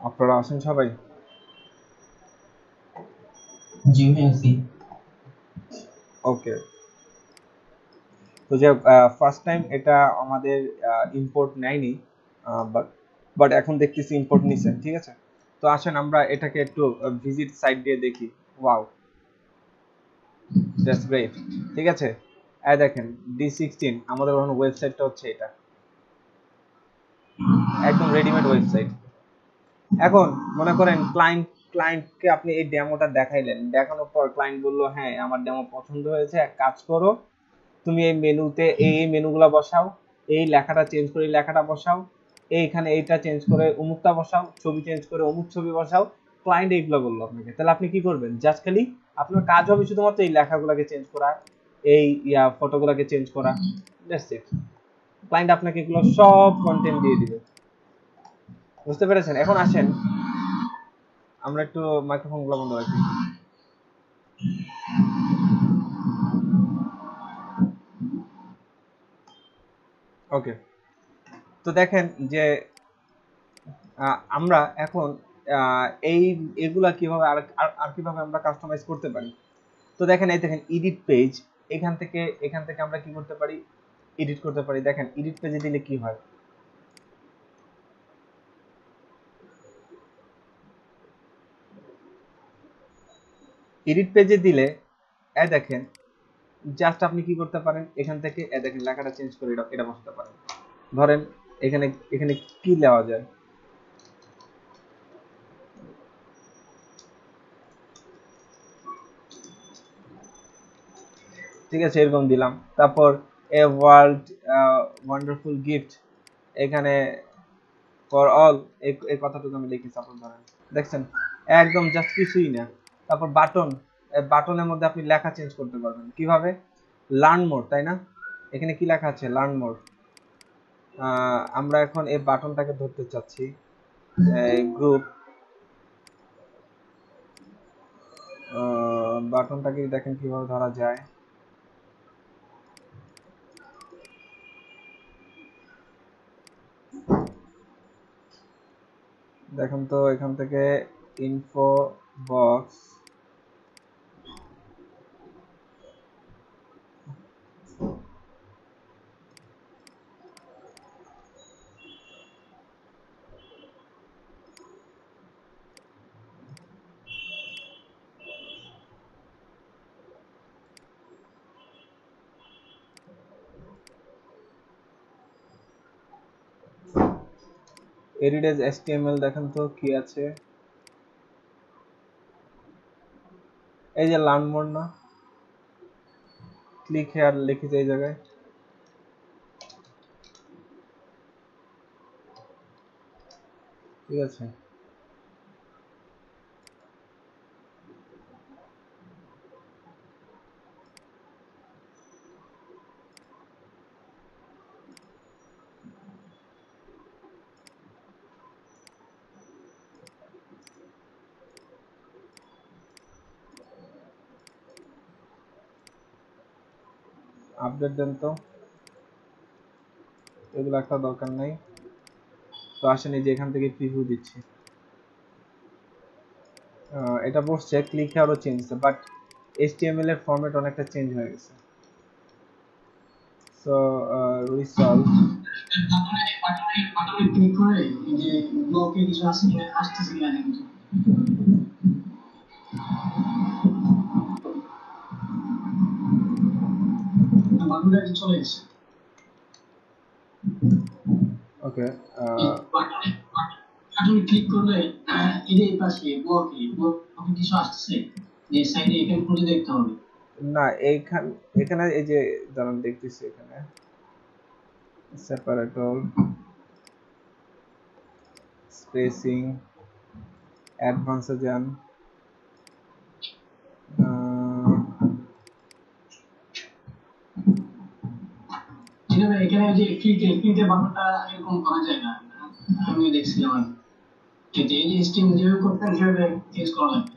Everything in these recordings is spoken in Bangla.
আপনারা আছেন সবাই? জি আছি। ওকে, তো যে ফার্স্ট টাইম এটা আমাদের ইম্পোর্ট নেয়নি, বাট বাট এখন দেখতেছি ইম্পোর্ট নিছে, ঠিক আছে। তো আসেন আমরা এটাকে একটু ভিজিট সাইট দিয়ে দেখি। ওয়াও, দ্যাটস গ্রেট, ঠিক আছে। এই দেখেন D16 আমাদের ওয়েবসাইটটা হচ্ছে এটা, একদম রেডিমেড ওয়েবসাইট। এখন মনে করেন ক্লায়েন্টকে আপনি এই ডেমোটা দেখাইলেন, দেখানোর পর ক্লায়েন্ট বললো হ্যাঁ আমার ডেমো পছন্দ হয়েছে, এক কাজ করো তুমি এই মেনুতে এই মেনুগুলা বসাও, এই লেখাটা চেঞ্জ করে লেখাটা বসাও, এইখানে এইটা চেঞ্জ করে অমুকটা বসাও, ছবি চেঞ্জ করে অমুক ছবি বসাও। ক্লায়েন্ট এইগুলো বললো আপনাকে, তাহলে আপনি কি করবেন? জাস্ট খালি আপনার কাজ হবে শুধুমাত্র এই লেখাগুলোকে চেঞ্জ করা, এই ফটোগুলোকে চেঞ্জ করা, দ্যাটস ইট। ক্লায়েন্ট আপনাকে এগুলো সব কন্টেন্ট দিয়ে দিবে, বুঝতে পেরেছেন? এখন আসেন আমরা একটু মাইক্রোফোন গুলো বন্ধ রাখি। ওকে, তো দেখেন যে আমরা এখন এই এগুলা কিভাবে আর কিভাবে আমরা কাস্টমাইজ করতে পারি। তো দেখেন এই দেখেন এডিট পেজ, এখান থেকে আমরা কি করতে পারি? এডিট করতে পারি। দেখেন এডিট পেজে দিলে কি হয়, এডিট পেজে দিলে দেখেন জাস্ট আপনি কি করতে পারেন, এখান থেকে দেখেন লেখাটা চেঞ্জ করে এটা বসাতে পারেন। ধরেন এখানে এখানে কি দেওয়া যায়, ঠিক আছে, এরকম দিলাম। তারপর এ ওয়ার্ল্ড ওয়ান্ডারফুল গিফট, এখানে ফর অল এই কথাটুকু আমি লিখি, সাপোজ ধরেন, দেখছেন একদম জাস্ট কিছুই না। তারপর বাটন, বাটনের মধ্যে আপনি লেখা চেঞ্জ করতে পারবেন কিভাবে, লার্ন মোর, তাই না? এখানে কি লেখা আছে, লার্ন মোর। আমরা এখন এই বাটনটাকে ধরতে চাচ্ছি, গ্রুপ বাটনটাকে দেখেন কিভাবে ধরা যায়। দেখেন তো এখান থেকে info box, edit as HTML, দেখেন তো কি আছে, এই যে লার্ন মোর না, ক্লিক হেয়ার লিখেছে এই জায়গায়। ঠিক আছে, আপডেট দেন তো, এগুলো একটা দরকার নাই। তো আসেন এই যে এখান থেকে প্রিভিউ দিচ্ছি, এটা বসছে, ক্লিক হেয়ারও চেঞ্জ হচ্ছে, বাট এইচটিএমএল এর ফরম্যাট অনেকটা চেঞ্জ হয়ে গেছে। সো রিসলভ, বাটনে ক্লিক করে এই যে ব্লকে কিছু আসতেছে কিনা কিন্তু বাটনটা চলে এসেছে। ওকে, বাটনে ক্লিক করলে এই যে এই পাশে ব্লকে কিছু আসতেছে, যে সাইডে এখানে খুঁজে দেখতে হবে। না এখানে এই যে দাঁড়ান দেখতেছি, এখানে সেপারেটর, স্পেসিং, অ্যাডভান্সে যান, এখানে যে ক্লিকে বাটনটা এরকম করা যায় না, আমি দেখছিলাম আর কি, যে এই যে স্টিম যেভাবে করতেন সেভাবে চেঞ্জ করা লাগবে।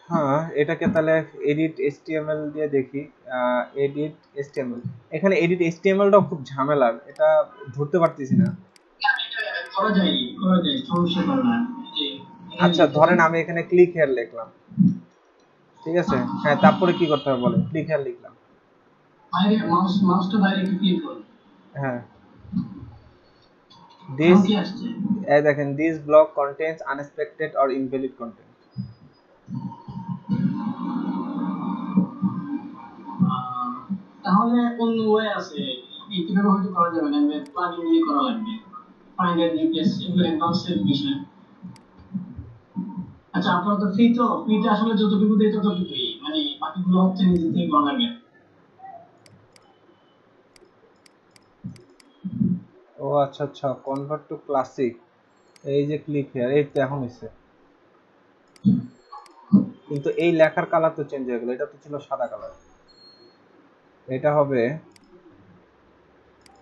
হ্যাঁ, এটাকে তাহলে এডিট এইচটিএমএল দিয়ে দেখি। এডিট এইচটিএমএল, এখানে এডিট এইচটিএমএলটাও খুব ঝামেলার, এটা ধরতে পারতেছি না। করা যায়, সমস্যা করে না। আচ্ছা ধরেন আমি এখানে ক্লিক হেয়ার লিখলাম, ঠিক আছে, হ্যাঁ তারপরে কি করতে হবে বলেন, ক্লিক হেয়ার লিখলাম, বাইরে মাউসটা বাইরে একটু ক্লিক করুন। হ্যাঁ, দিস, এই দেখেন this block contains unexpected or invalid content. তাহলে অন্য ওয়ে আছে, কিভাবে হয়তো করা যাবে না, প্লাগইন দিয়ে করা লাগবে, ফাইন্ড এন্ড রিপ্লেস, এগুলো অ্যাডভান্সের বিষয়। আচ্ছা আপনারা তো ফ্রিতে আসলে যতটুকু দেয় ততটুকুই, মানে বাকিগুলো হচ্ছে নিজে থেকে করা লাগে। ও আচ্ছা আচ্ছা, কনভার্ট টু ক্লাসিক, এই যে ক্লিক হেয়ার, এই তো এখন হইছে, কিন্তু এই লেখার কালার তো চেঞ্জ হয়ে গেল, এটা তো ছিল সাদা কালার, এটা হবে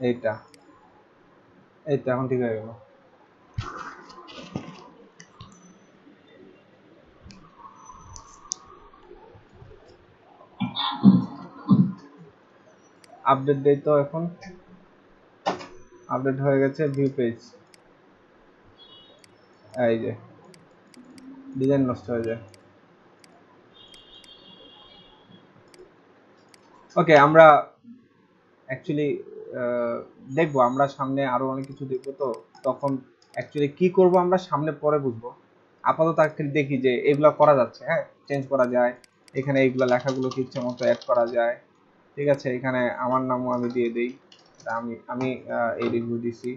এইটা, এই তো এখন ঠিক হয়ে গেল। আপডেট দেই তো এখন, আপডেট হয়ে গেছে, ভিউ পেজ, এই যে ডিজাইন নষ্ট হয়ে যায়। ওকে, আমরা অ্যাকচুয়ালি দেখবো, আমরা সামনে আরো অনেক কিছু দেখবো, তো তখন অ্যাকচুয়ালি কি করব আমরা সামনে পরে বুঝবো। আপাতত actually দেখি যে এগুলো করা যাচ্ছে, হ্যাঁ চেঞ্জ করা যায়, এখানে এইগুলো লেখাগুলোকে ইচ্ছে মতো অ্যাড করা যায়, ঠিক আছে, এখানে আমার নামও আমি দিয়ে দিই, আমি আমি এই রিভিউ দিছি।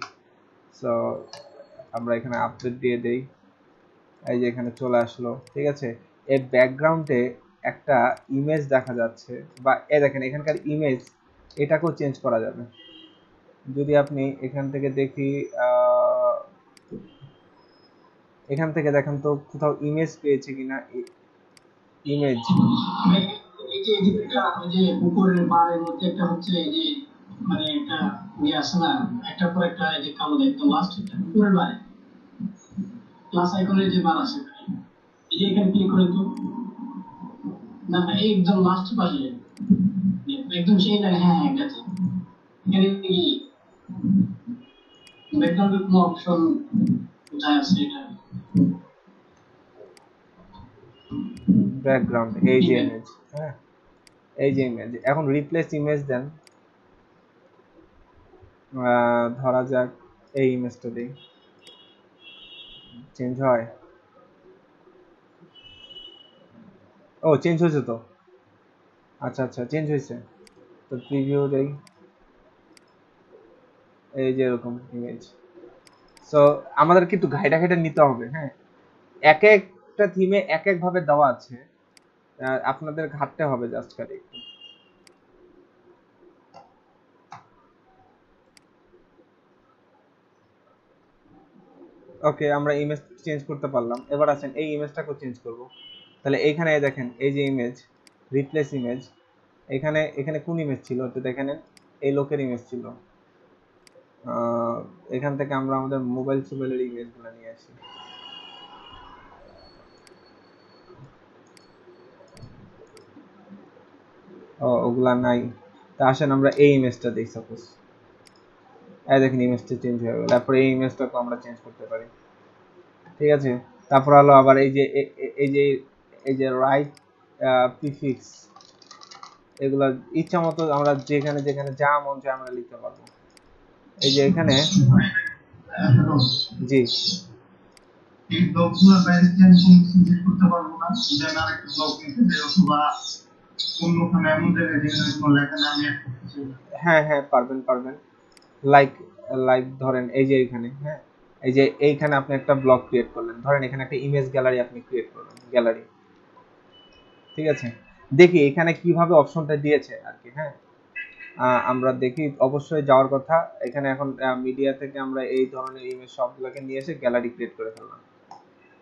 সো আমরা এখানে আপডেট দিয়ে দেই, এই যে এখানে চলে আসলো, ঠিক আছে। এই ব্যাকগ্রাউন্ডে একটা ইমেজ দেখা যাচ্ছে, বা এই দেখেন এখানকার ইমেজ, এটাকেও চেঞ্জ করা যাবে। যদি আপনি এখান থেকে দেখি, এখান থেকে দেখেন তো কোথাও ইমেজ পেয়েছে কিনা। ইমেজ এই যে একটা ওই যে উপরের বারের মধ্যে একটা হচ্ছে এই যে মানে একটা আছে না, একটা পর একটা এই যে কালো একদম লাস্ট উপরের বারে প্লাস আইকনের যে বার আছে, এই যে এখানে ক্লিক করে তো না একদম লাস্ট পাশে একদম সেই জায়গায়, হ্যাঁ হ্যাঁ গেছে। এখানে কি ব্যাকগ্রাউন্ডের কোনো অপশন কোথায় আছে এটা? ব্যাকগ্রাউন্ড, এই যে ইমেজ, হ্যাঁ এই যে ইমেজ। এখন রিপ্লেস ইমেজ দেন, ধরা যাক এই ইমেজটা দিই, চেঞ্জ হয়? ও চেঞ্জ হয়েছে তো, আচ্ছা আচ্ছা চেঞ্জ হয়েছে। তো প্রিভিউ দেই, এই যে এরকম ইমেজ। সো আমাদের কিন্তু ঘাইটা ঘাইটা নিতে হবে, হ্যাঁ এক একটা থিমে এক এক ভাবে দেওয়া আছে, আপনাদের ঘাটতে হবে জাস্ট খালি একটু। ওকে, আমরা ইমেজ চেঞ্জ করতে পারলাম। এবার আসেন এই ইমেজটাকেও চেঞ্জ করব। তাহলে এইখানে দেখেন এই যে ইমেজ, রিপ্লেস ইমেজ, এখানে এখানে কোন ইমেজ ছিল তো দেখেন, এই লোকের ইমেজ ছিল। এখান থেকে আমরা আমাদের মোবাইল সোবাইলের ইমেজগুলো নিয়ে আসি। ওগুলা নাই। তা আসেন আমরা এই ইমেজটা দিই সাপোজ, এই দেখেন ইমেজটা চেঞ্জ হয়ে গেল। তারপর এই ইমেজটাকে আমরা চেঞ্জ করতে পারি, ঠিক আছে। তারপর হলো আবার এই যে এই যে এই যে রাইট প্রিফিক্স, এগুলা ইচ্ছা মতো আমরা যেখানে যেখানে যা মন চায় আমরা লিখতে পারবো। এই যে এখানে, জি এই ব্লকগুলোর বাইরে কি আমি কোনো কিছু চেক করতে পারবো না? দেন আরেকটা ব্লক নিতে যে অথবা অন্যখানে এমন জায়গায় যেখানে কোনো লেখা না, আমি হ্যাঁ হ্যাঁ পারবেন পারবেন। লাইক লাইক ধরেন এই যে এখানে, হ্যাঁ এই যে এইখানে আপনি একটা ব্লক ক্রিয়েট করলেন, ধরেন এখানে একটা ইমেজ গ্যালারি আপনি ক্রিয়েট করলেন, গ্যালারি, ঠিক আছে। দেখি এখানে কিভাবে অপশনটা দিয়েছে আর কি, হ্যাঁ আমরা দেখি অবশ্যই যাওয়ার কথা এখানে। এখন মিডিয়া থেকে আমরা এই ধরনের ইমেজ সবগুলোকে নিয়ে এসে গ্যালারি ক্রিয়েট করে ফেললাম,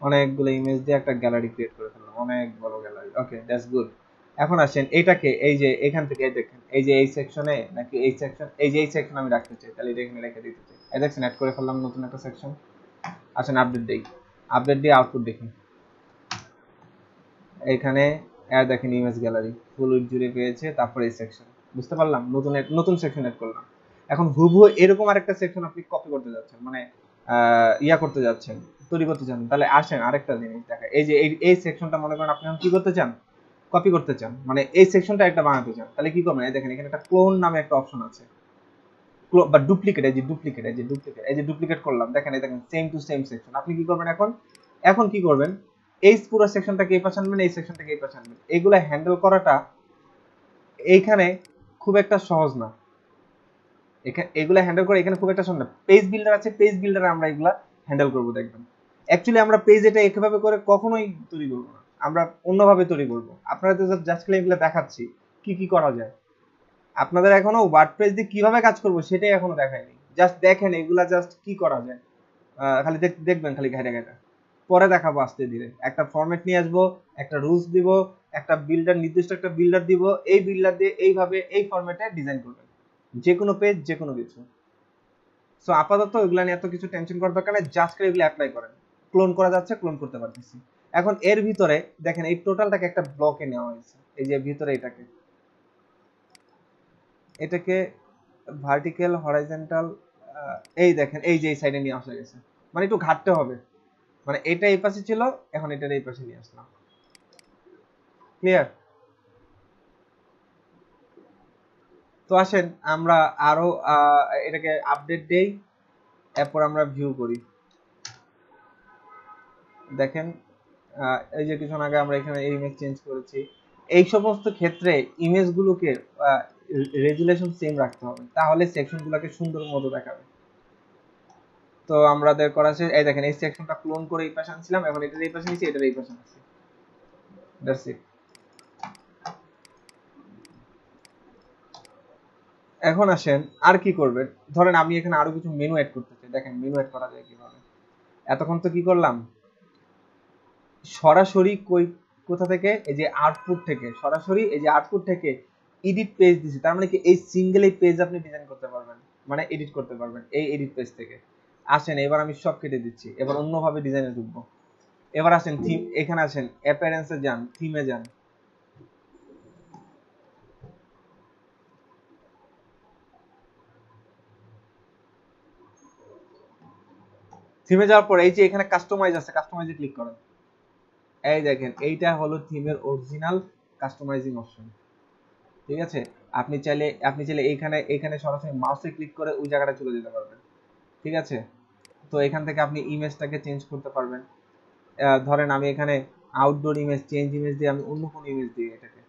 অনেকগুলো ইমেজ দিয়ে একটা গ্যালারি ক্রিয়েট করে ফেললাম, অনেক বড় গ্যালারি। Okay that's good. এখন আসেন এটাকে এই যে এখান থেকে দেখেন এই যে এই সেকশনে নাকি এই সেকশন, এই যে এই সেকশন আমি রাখতে চাই, তাহলে এটা এখানে রেখে দিতে চাই। এই দেখছেন অ্যাড করে ফেললাম নতুন একটা সেকশন। আসেন আপডেট দেই, আপডেট দিয়ে আউটপুট দেখি। এখানে দেখেন ইমেজ গ্যালারি ফুল উইড জুড়ে পেয়েছে, তারপরে এই সেকশন, বুঝতে পারলাম, নতুন নতুন সেকশন এড করলাম। এখন হুবহু এরকম আরেকটা সেকশন আপনি কপি করতে যাচ্ছেন, মানে ইয়া করতে যাচ্ছেন, তৈরি করতে চান, তাহলে আসেন আরেকটা জিনিস দেখা, এই যে এই সেকশনটা মনে করেন আপনি কি করতে চান, কপি করতে চান, মানে এই সেকশনটা একটা বানাতে চান, তাহলে কি করবেন? এই দেখেন এখানে একটা ক্লোন নামে একটা অপশন আছে, বা ডুপ্লিকেট, এই যে ডুপ্লিকেট, এই যে ডুপ্লিকেট, এই যে ডুপ্লিকেট করলাম, দেখেন এই দেখেন সেম টু সেম সেকশন। আপনি কি করবেন এখন? এখন কি করবেন? এই পুরো সেকশনটাকে এই পাশে আনবেন, এই সেকশনটাকে এই পাশে আনবেন। এগুলা হ্যান্ডেল করাটা এইখানে খুব একটা সহজ না, এখানে এগুলা হ্যান্ডেল করে এখানে খুব একটা সহজ না। পেজ বিল্ডার আছে, পেজ বিল্ডারে আমরা এগুলা হ্যান্ডেল করবো দেখবেন। অ্যাকচুয়ালি আমরা পেজ এটা একভাবে করে কখনোই তৈরি করবো না, আমরা অন্যভাবে তৈরি করবো। আপনারা তো জাস্ট খালি এগুলা দেখাচ্ছি কি কি করা যায়। আপনাদের এখনো ওয়ার্ডপ্রেস দিয়ে কিভাবে কাজ করবো সেটাই এখনো দেখায়নি। জাস্ট দেখেন এগুলা জাস্ট কি করা যায়, খালি দেখবেন খালি ঘাইটা ঘাইটা। পরে দেখাবো আস্তে ধীরে। একটা ফরম্যাট নিয়ে আসবো, একটা রুলস দিব, একটা বিল্ডার, নির্দিষ্ট একটা বিল্ডার দিব, এই বিল্ডার দিয়ে এইভাবে এই ফরম্যাটে ডিজাইন করবেন যে কোনো পেজ, যে কোনো কিছু। সো আপাতত এগুলা নিয়ে এত কিছু টেনশন করার দরকার নেই, জাস্ট করে এগুলো অ্যাপ্লাই করেন। ক্লোন করা যাচ্ছে, ক্লোন করতে পারতেছি। এখন এর ভিতরে দেখেন এই টোটালটাকে একটা ব্লকে নেওয়া হয়েছে, এই যে ভিতরে এটাকে ভার্টিক্যাল হরাইজন্টাল, এই দেখেন এই যে এই সাইডে নিয়ে আসা গেছে, মানে একটু ঘাটতে হবে, মানে এটা এই পাশে ছিল, এখন এটা এই পাশে নিয়ে আসলাম। ক্লিয়ার? তো আসেন আমরা আরো এটাকে আপডেট দেই, এরপর আমরা ভিউ করি। দেখেন এই যে কিছুক্ষণ আগে আমরা এখানে ইমেজ চেঞ্জ করেছি। এই সমস্ত ক্ষেত্রে ইমেজগুলোকে রেজুলেশন সেম রাখতে হবে, তাহলে সেকশনগুলোকে সুন্দর মতো দেখাবে। তো আমাদের করা আছে, এই দেখেন এই সেকশনটা ক্লোন করে এই পাশে আনছিলাম, এখন এটার এই পাশে নিয়েছি, এটার এই পাশে আনছি, দ্যাটস ইট। এখন আসেন আর কি করবেন, ধরেন আমি এখানে আরো কিছু মেনু অ্যাড করতে চাই, দেখেন মেনু অ্যাড করা যায় কিভাবে। এতক্ষণ তো কি করলাম, সরাসরি কোথা থেকে, এই যে আউটপুট থেকে, সরাসরি এই যে আউটপুট থেকে এডিট পেজ দিছি, তার মানে কি এই সিঙ্গেল এই পেজ আপনি ডিজাইন করতে পারবেন, মানে এডিট করতে পারবেন এই এডিট পেজ থেকে। আসেন এবার আমি সব কেটে দিচ্ছি, এবার অন্যভাবে ডিজাইনে ঢুকবো। এবার আসেন থিম, এখানে আসেন অ্যাপিয়ারেন্সে যান, থিমে যান, থিমে যাওয়ার পর এই যে এখানে কাস্টমাইজ আছে, কাস্টমাইজে ক্লিক করেন। এই দেখেন এইটা হলো থিমের অরিজিনাল কাস্টমাইজিং অপশন। ঠিক আছে, আপনি চাইলে এইখানে এখানে সরাসরি মাউসে ক্লিক করে ওই জায়গাটা চলে যেতে পারবেন। ঠিক আছে, তো এখান থেকে আপনি ইমেজটাকে চেঞ্জ করতে পারবেন। ধরেন আমি এখানে আউটডোর ইমেজ, চেঞ্জ ইমেজ দিয়ে আমি অন্য কোনো ইমেজ দিই এটাকে,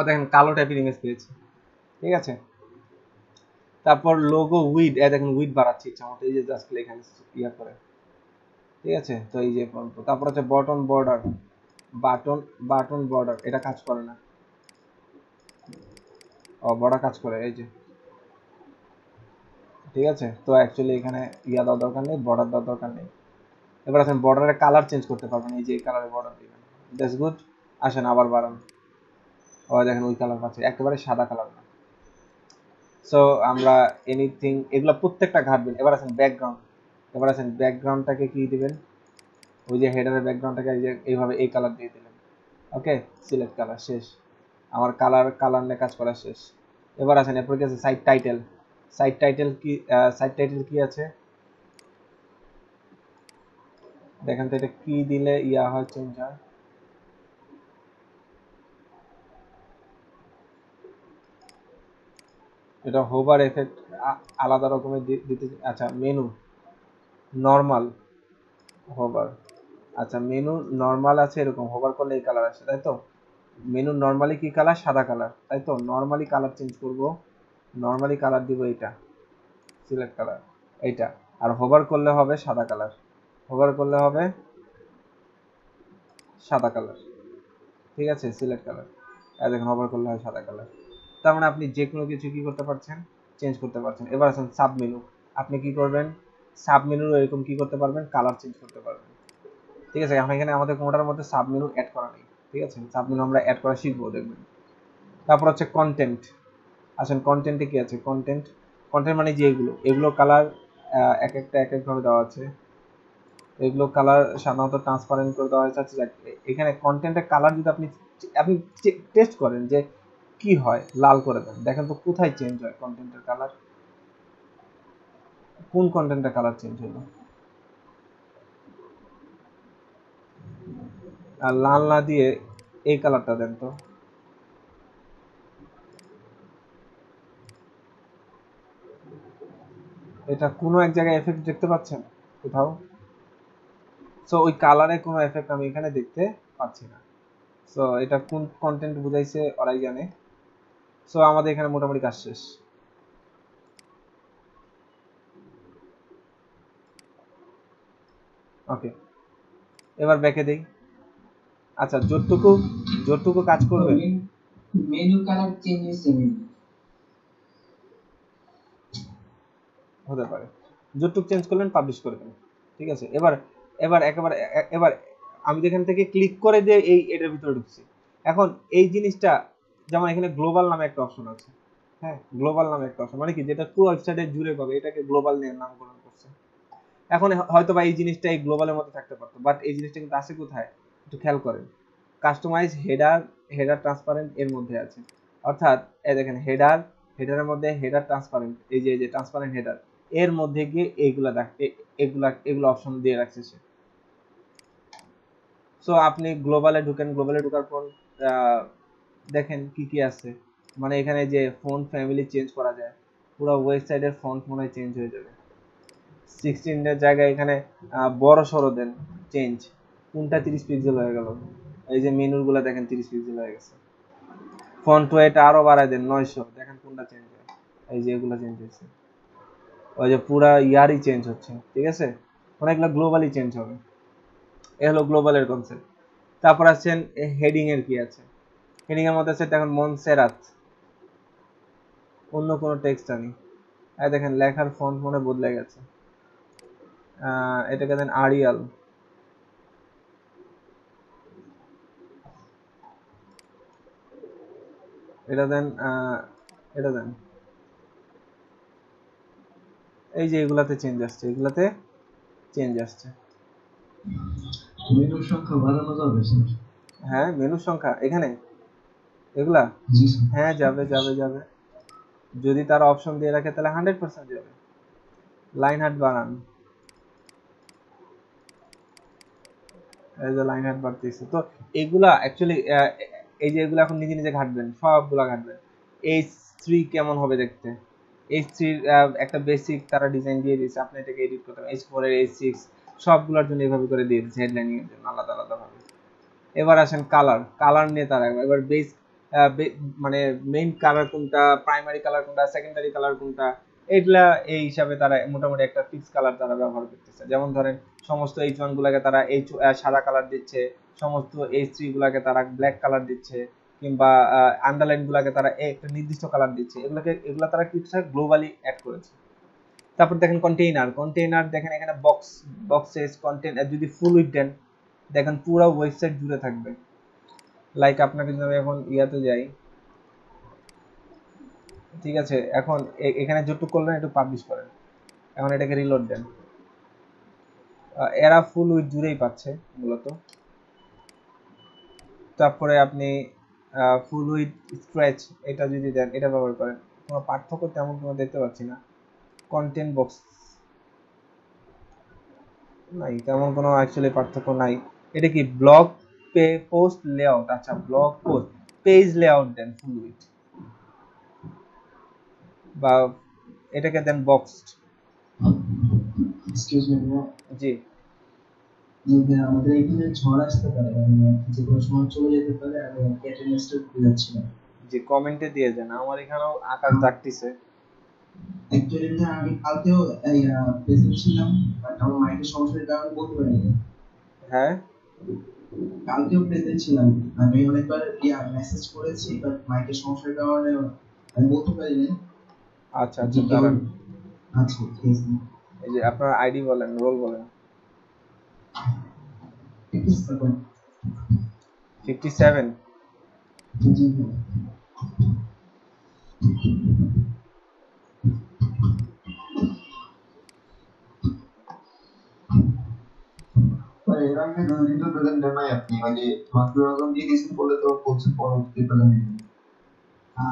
দেখেন কালো টাইপের ইমেজ পেয়েছি। ঠিক আছে, তারপর লোগো উইড, দেখেন উইড বাড়াচ্ছি ইচ্ছা মতো, এই যে জাস্ট এখানে ইয়া করে। ঠিক আছে, তো এই যে তারপর হচ্ছে বটন বর্ডার, বাটন বর্ডার, এটা কাজ করে না। বর্ডার কাজ করে, এই যে। ঠিক আছে, তো অ্যাকচুয়ালি এখানে ইয়া দেওয়ার দরকার নেই, বর্ডার দেওয়ার দরকার নেই। এবার আসেন বর্ডারের কালার চেঞ্জ করতে পারবেন, এই যে এই কালারের বর্ডার দিবেন, দ্যাটস গুড। আসেন আবার বাড়ান, দেখেন ওই কালার পাচ্ছে, একেবারে সাদা কালার না। সো আমরা এনিথিং এগুলো প্রত্যেকটা ঘাটবেন। এবার আসেন ব্যাকগ্রাউন্ড, এবার আসেন ব্যাকগ্রাউন্ডটাকে কি দিবেন, ওই যে হেডারের ব্যাকগ্রাউন্ডটাকে এই যে এইভাবে এই কালার দিয়ে দিলেন। ওকে, সিলেক্ট কালার, শেষ। আমার কালার নিয়ে কাজ করা শেষ। এবার আসেন এরপর কি আছে, সাইড টাইটেল। সাইড টাইটেল কি আছে দেখেন তো, এটা কি দিলে ইয়া হয়, চেঞ্জ হয়। এটা হোভার এফেক্ট আলাদা রকমের দিতে। আচ্ছা মেনু নর্মাল হোভার, আচ্ছা মেনু নর্মাল আছে, এরকম হোভার করলে এই কালার আসে, তাই তো। মেনু নর্মালি কি কালার, সাদা কালার, তাই তো। নর্মালি কালার চেঞ্জ করব, নর্মালি কালার দিব এইটা, সিলেক্ট কালার এইটা। আর হোভার করলে হবে সাদা কালার, হোভার করলে হবে সাদা কালার। ঠিক আছে, সিলেক্ট কালার, দেখুন হোভার করলে হয় সাদা কালার। তার মানে আপনি যে কোনো কিছু কি করতে পারছেন, চেঞ্জ করতে পারছেন। এবার আছেন সাব মেনু, আপনি কি করবেন, সাব মেনুর এরকম কি করতে পারবেন, কালার চেঞ্জ করতে পারবেন। ঠিক আছে, এখন এখানে আমাদের কোনোটার মধ্যে সাব মেনু অ্যাড করা নেই। ঠিক আছে, সাব মেনু আমরা অ্যাড করা শিখবো, দেখবেন। তারপর হচ্ছে কন্টেন্ট, আসেন কন্টেন্টে কি আছে, কন্টেন্ট মানে যে এগুলো কালার এক একটা এক একভাবে দেওয়া আছে। এগুলো কালার সাধারণত ট্রান্সপারেন্ট করে দেওয়া হয়েছে। আচ্ছা, এখানে কন্টেন্টের কালার যদি আপনি আপনি টেস্ট করেন যে কি হয়, লাল করে দেন, দেখেন তো কোথায় চেঞ্জ হয় কন্টেন্টের কালার, কোন কন্টেন্টের কালার চেঞ্জ হলো। আর লাল না দিয়ে এই কালারটা দেন তো, এটা কোনো এক জায়গায় এফেক্ট দেখতে পাচ্ছেন কোথাও? সো ওই কালারে কোনো এফেক্ট আমি এখানে দেখতে পাচ্ছি না। সো এটা কোন কন্টেন্ট বুঝাইছে ওরাই জানে। সো আমাদের এখানে মোটামুটি কাজ শেষ। ওকে, এবার ব্যাকে দেই। আচ্ছা, যতটুকু কাজ করবেন, মেনু কালার চেঞ্জেস হতে পারে যতটুকু চেঞ্জ করলেন পাবলিশ করে দেন। ঠিক আছে, এবার এবার একেবারে এবার আমি যেখান থেকে ক্লিক করে দিয়ে এটার ভিতরে ঢুকছি। এখন এই জিনিসটা, যেমন এখানে গ্লোবাল নামে একটা অপশন আছে। হ্যাঁ, গ্লোবাল নামে একটা অপশন, মানে কি, যেটা পুরো ওয়েবসাইটে জুড়ে পাবে, এটাকে গ্লোবাল নিয়ে নামকরণ করছে। এখন হয়তো বা এই জিনিসটা এই গ্লোবালের মধ্যে থাকতে পারতো, বাট এই জিনিসটা কিন্তু আছে কোথায়, একটু খেয়াল করেন, কাস্টমাইজ হেডার ট্রান্সপারেন্ট এর মধ্যে আছে। অর্থাৎ এই দেখেন হেডারের মধ্যে হেডার ট্রান্সপারেন্ট, এই যে ট্রান্সপারেন্ট হেডার, এর মধ্যে গিয়ে এগুলো অপশন দিয়ে রাখছে সে। সো আপনি গ্লোবালে ঢুকেন, গ্লোবালে ঢোকার পর দেখেন কি কি আছে, মানে এখানে যে ফন্ট ফ্যামিলি চেঞ্জ করা যায়, পুরো ওয়েবসাইটের ফন্ট মনে হয় চেঞ্জ হয়ে যাবে। 16 এর জায়গায় এখানে বড় সড়ো দেন, চেঞ্জ, কোনটা 30 পিক্সেল হয়ে গেল, এই যে মেনুর গুলা দেখেন 30 পিক্সেল হয়ে গেছে। ফন্ট ওয়েট আরো বাড়ায় দেন 900, দেখেন কোনটা চেঞ্জ হয়, এই যে এগুলো চেঞ্জ হয়েছে। ওই যে পুরা ইয়ারই চেঞ্জ হচ্ছে। ঠিক আছে, মানে এগুলো গ্লোবালি চেঞ্জ হবে। এ হলো গ্লোবালের কনসেপ্ট। তারপর আছেন হেডিং এর কি আছে, হেডিং এর মধ্যে আছে দেখুন মনসেরাত, অন্য কোনো টেক্সট আনি, এই দেখেন লেখার ফন্ট মনে বদলে গেছে, এটাকে দেন আরিয়াল, এটা দেন এটা দেন, এই যে এগুলাতে চেঞ্জ আসছে, এগুলাতে চেঞ্জ আসছে। মেনুর সংখ্যা বাড়ানো যাবে স্যার? হ্যাঁ মেনুর সংখ্যা এখানে এগুলা, জি স্যার। হ্যাঁ যাবে যাবে যাবে, যদি তারা অপশন দিয়ে রাখে তাহলে 100% যাবে। লাইন হার্ট বাড়ান, এই যে লাইন হার্ট বাড়তেছে। তো এগুলা অ্যাকচুয়ালি এই যে এগুলো এখন নিজে নিজে ঘাটবেন, সবগুলা ঘাটবেন। H3 কেমন হবে দেখতে, H3 একটা বেসিক তারা ডিজাইন দিয়ে দিয়েছে, আপনি এটাকে এডিট করতে পারেন। H4 এর H6 সবগুলোর জন্য এভাবে করে দিয়ে দিয়েছে হেডলাইনিং এর জন্য আলাদা আলাদা ভাবে। এবার আসেন কালার, কালার নিয়ে তারা এবার বেস মানে মেইন কালার কোনটা, প্রাইমারি কালার কোনটা, সেকেন্ডারি কালার কোনটা, এগুলা এই হিসাবে তারা মোটামুটি একটা ফিক্স কালার তারা ব্যবহার করতেছে। যেমন ধরেন সমস্ত H1 গুলাকে তারা সাদা কালার দিচ্ছে, সমস্ত H3 গুলাকে তারা ব্ল্যাক কালার দিচ্ছে, কিংবা আন্ডারলাইন গুলাকে তারা একটা নির্দিষ্ট কালার দিচ্ছে। এগুলা তারা কিছু গ্লোবালি অ্যাড করেছে। তারপর দেখেন কন্টেইনার, কন্টেইনার দেখেন এখানে বক্সেস কন্টেইনার যদি ফুল উইথ দেন দেখেন পুরো ওয়েবসাইট জুড়ে থাকবে। লাইক আপনাকে যদি আমি এখন ইয়াতে যাই, ঠিক আছে, এখন এখানে যতটুকু করলেন একটু পাবলিশ করেন, এখন এটাকে রিলোড দেন, এরা ফুল উইথ জুড়েই পাচ্ছে মূলত। তারপরে আপনি ফুল উইথ স্ক্র্যাচ এটা যদি দেন, এটা ব্যবহার করেন, কোনো পার্থক্য তেমন কোনো দেখতে পাচ্ছি না। কন্টেন্ট বক্স নাই, তেমন কোনো অ্যাকচুয়ালি পার্থক্য নাই। এটা কি ব্লগ পোস্ট লেআউট, আচ্ছা blog post page layout then full width, বা এটাকে দেন বক্সড। এক্সকিউজ মি, জি আমাদের এখানে ঝড় আসতে পারে, যে কোনো সময় চলে যেতে পারে, আমি অ্যাটেন্ডেন্সটা খুঁজে যাচ্ছি না। জি কমেন্টে দিয়ে দেন, আমার এখানেও আকাশ ডাকতেছে। অ্যাকচুয়ালি না, আমি কালকেও প্রেজেন্ট ছিলাম, বাট আমার মাইকের সমস্যার কারণে বলতে পারিনি। হ্যাঁ কালকেও প্রেজেন্ট ছিলাম, আমি অনেকবার মেসেজ করেছি, বাট মাইকের সমস্যার কারণে আমি বলতে পারিনি। আচ্ছা আচ্ছা দাঁড়ান, আচ্ছা ঠিক আছে। এই যে আপনার আইডি বলেন, রোল বলেন। 57। জি এর আগে 2 দিন তো প্রেজেন্ট দেন নাই আপনি, মানে মাত্র আগে দিয়ে দিয়েছেন বলে তো বলছেন পরবর্তী প্রেজেন্ট দিবেন।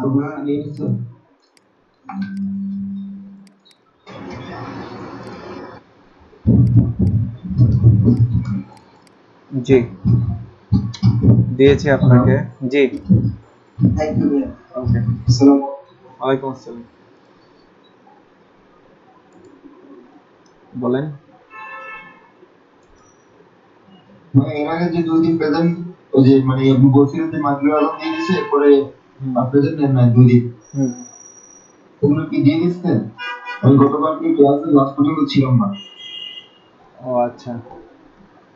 ওগুলো নিয়ে নিচ্ছেন? জি দিয়েছি আপনাকে। জি থ্যাংক ইউ। ওকে, আসসালামু ওয়ালাইকুম আসসালাম, বলেন। মানে এর আগে যে 2 দিন প্রেজেন্ট, ওই যে মানে আপনি বলছিলেন যে মাগরিব আলম দিয়ে দিয়েছে, এরপরে প্রেজেন্ট নেন নাই 2 দিন, হুম ওগুলো কি দিয়ে দিচ্ছেন? আমি গতকালকে ক্লাসে লাস্ট পর্যন্ত ছিলাম না। ও আচ্ছা,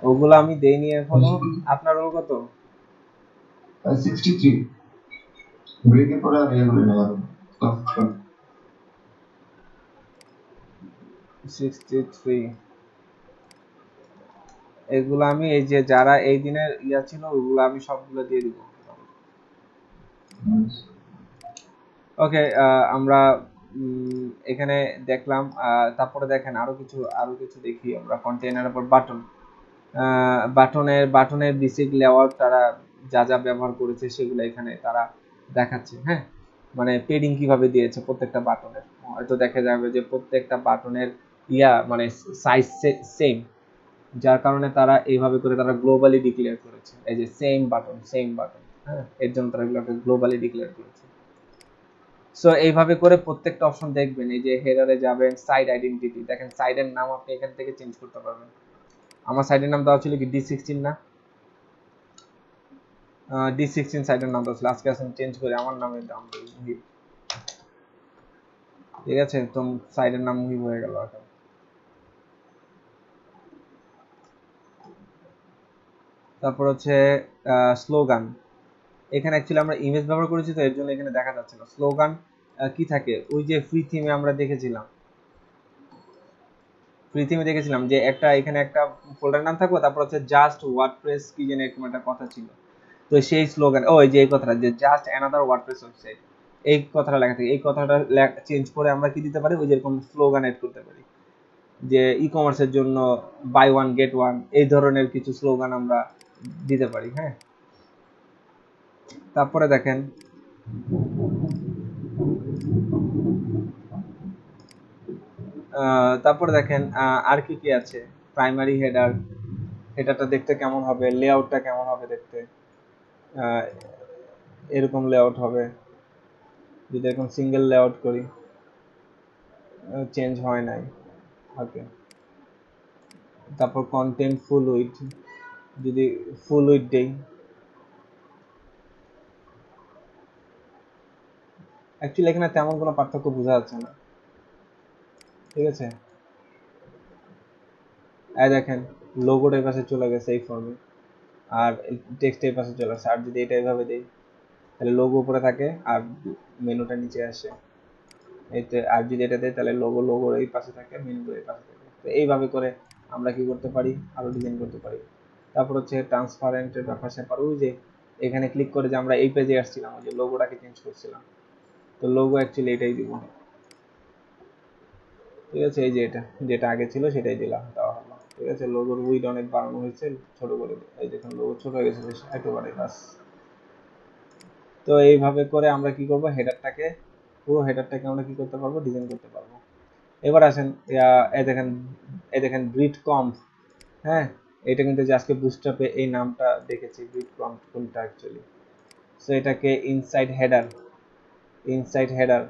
ওগুলো আমি দেইনি এখনো। আপনার রোল কত? 63 ব্রেকের পরে আর এগুলো নেই আর ক্লাস 63। এগুলো আমি এই যে যারা এই দিনের ইয়া ছিল ওগুলো আমি সবগুলো দিয়ে দিব। ওকে, আমরা এখানে দেখলাম। তারপরে দেখেন আরো কিছু দেখি আমরা। কন্টেইনারের পর বাটন, বাটনের বেসিক লেআউট তারা যা যা ব্যবহার করেছে সেগুলো এখানে তারা দেখাচ্ছে। হ্যাঁ, মানে পেডিং কিভাবে দিয়েছে প্রত্যেকটা বাটনের, হয়তো দেখা যাবে যে প্রত্যেকটা বাটনের মানে সাইজ সেম, যার কারণে তারা এইভাবে করে তারা গ্লোবালি ডিক্লেয়ার করেছে, এই যে সেম বাটন। হ্যাঁ, এর জন্য তারা এগুলোকে গ্লোবালি ডিক্লেয়ার করেছে। সো এইভাবে করে প্রত্যেকটা অপশন দেখবেন। এই যে হেডারে যাবেন, সাইড আইডেন্টিটি দেখেন, সাইডের নাম আপনি এখান থেকে চেঞ্জ করতে পারবেন। আমার সাইডের নাম দেওয়া ছিল কি D16 না, D16 সাইডের নাম দেওয়া ছিল, আজকে আসেন চেঞ্জ করে আমার নামের নাম মুহিব। ঠিক আছে, তো সাইডের নাম মুহিব হয়ে গেল এখন। তারপর হচ্ছে স্লোগান। এখানে অ্যাকচুয়ালি আমরা ইমেজ ব্যবহার করেছি, তো এর জন্য এখানে দেখা যাচ্ছে না। স্লোগান কি থাকে, ওই যে ফ্রি থিমে আমরা দেখেছিলাম, যে একটা এখানে একটা ফোল্ডার নাম থাকবে, তারপর হচ্ছে জাস্ট ওয়ার্ডপ্রেস কি যেন এরকম একটা কথা ছিল। তো সেই স্লোগান, ও এই যে এই কথাটা, যে জাস্ট অ্যানাদার ওয়ার্ডপ্রেস ওয়েবসাইট, এই কথাটা লেখা থাকে, এই কথাটা চেঞ্জ করে আমরা কি দিতে পারি, ওই যেরকম স্লোগান এড করতে পারি, যে ই কমার্সের জন্য বাই ওয়ান গেট ওয়ান, এই ধরনের কিছু স্লোগান আমরা দিতে পারি। হ্যাঁ, তারপরে দেখেন আর কি কি আছে। প্রাইমারি হেডার, হেডারটা দেখতে কেমন হবে, লেআউটটা কেমন হবে দেখতে, আহ, এরকম লেআউট হবে। যদি এখন সিঙ্গেল লেআউট করি, চেঞ্জ হয় নাই। ওকে, তারপর কন্টেন্ট ফুল উইথ, যদি ফুল উইথ দেই, অ্যাকচুয়ালি এখানে তেমন কোনো পার্থক্য বোঝা যাচ্ছে না। ঠিক আছে, এই দেখেন লোগোটা এই পাশে চলে গেছে এই ফর্মে, আর টেক্সট এই পাশে চলে আসে। আর যদি এটা এইভাবে দেই, তাহলে লোগো উপরে থাকে আর মেনুটা নিচে আসে। এতে আর যদি এটা দেয়, তাহলে লোগোর এই পাশে থাকে, মেনুগুলো এই পাশে থাকে। তো এইভাবে করে আমরা কি করতে পারি, আরো ডিজাইন করতে পারি। তারপর হচ্ছে ট্রান্সপারেন্টের ব্যাপার স্যাপার, ওই যে এখানে ক্লিক করে যে আমরা এই পেজে আসছিলাম, ওই যে লোগোটাকে চেঞ্জ করছিলাম, তো লোগো অ্যাকচুয়ালি এটাই দিব। ঠিক আছে, এই যে এটা যেটা আগে ছিল সেটাই দেওয়া হলো। ঠিক আছে, লোগোর উইড অনেক বাড়ানো হয়েছে, ছোট করে এই দেখুন লোগো ছোট হয়ে গেছে একেবারে, বাস। তো এইভাবে করে আমরা কি করব, হেডারটাকে, পুরো হেডারটাকে আমরা কি করতে পারবো, ডিজাইন করতে পারবো। এবার আসেন, এই দেখেন, ব্রিড কম্প। হ্যাঁ, এটা কিন্তু যে আজকে বুস্টআপে এই নামটা দেখেছি, ব্রিড কম্প কোনটা অ্যাকচুয়ালি। সো এটাকে ইনসাইড হেডার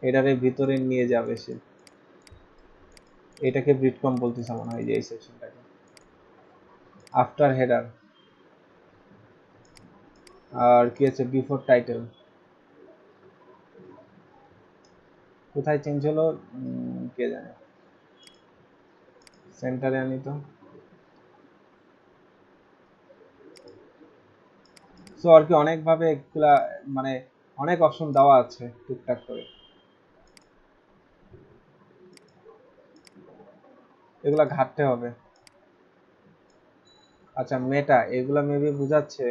হেডারের ভিতরে নিয়ে যাবে সে, এটাকে ব্রিড কম্প বলতেছে মনে হয়, যে এই সেকশনটাকে। আফটার হেডার, আর কি আছে, বিফোর টাইটেল, কোথায় চেঞ্জ হলো কে জানে, সেন্টারে আনি তো। সো আর কি অনেকভাবে এগুলা, মানে অনেক অপশন দেওয়া আছে টুকটাক করে, এগুলা ঘাটতে হবে। আচ্ছা, মেটা এগুলা মেবি বুঝাচ্ছে,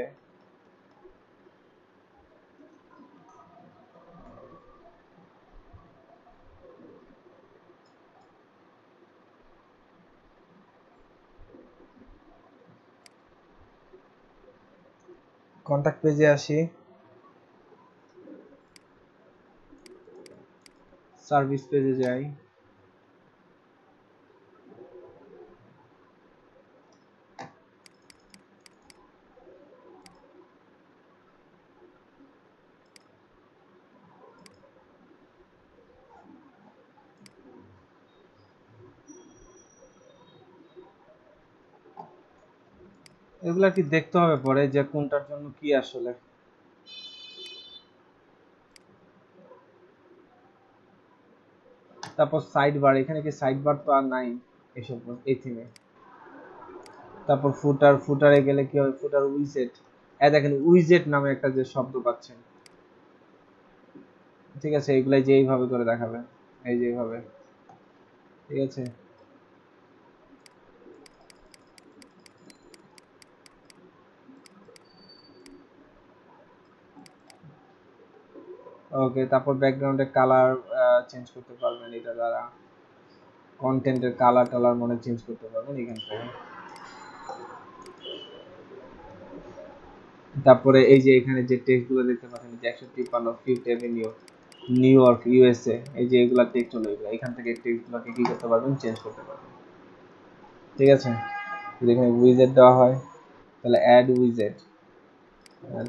কন্টাক্ট পেজে আসি, সার্ভিস পেজে যাই, এগুলা কি দেখতে হবে পরে যে কোনটার জন্য কি আসলে। তারপর সাইড বার, এখানে কি সাইড বার তো আর নাই এসব এই থিমে। তারপর ফুটারে গেলে কি হবে, ফুটার উইজেট, দেখেন উইজেট নামে একটা যে শব্দ পাচ্ছেন। ঠিক আছে, এগুলাই যে এইভাবে করে দেখাবে, এই যে এইভাবে। ঠিক আছে, ওকে। তারপর ব্যাকগ্রাউন্ডের কালার চেঞ্জ করতে পারবেন এটা দ্বারা, কন্টেন্টের কালার টালার মনে চেঞ্জ করতে পারবেন এখান থেকে। তারপরে এই যে এখানে যে টেক্সট গুলো দেখতে পাচ্ছেন, যে 153 fifth Avenue, new York USA, এই যে এগুলা টেক্সট হলো, এগুলো এখান থেকে টেক্সট গুলোকে কি করতে পারবেন, চেঞ্জ করতে পারবেন। ঠিক আছে, যদি এখানে উইজেট দেওয়া হয়, তাহলে অ্যাড উইজেট।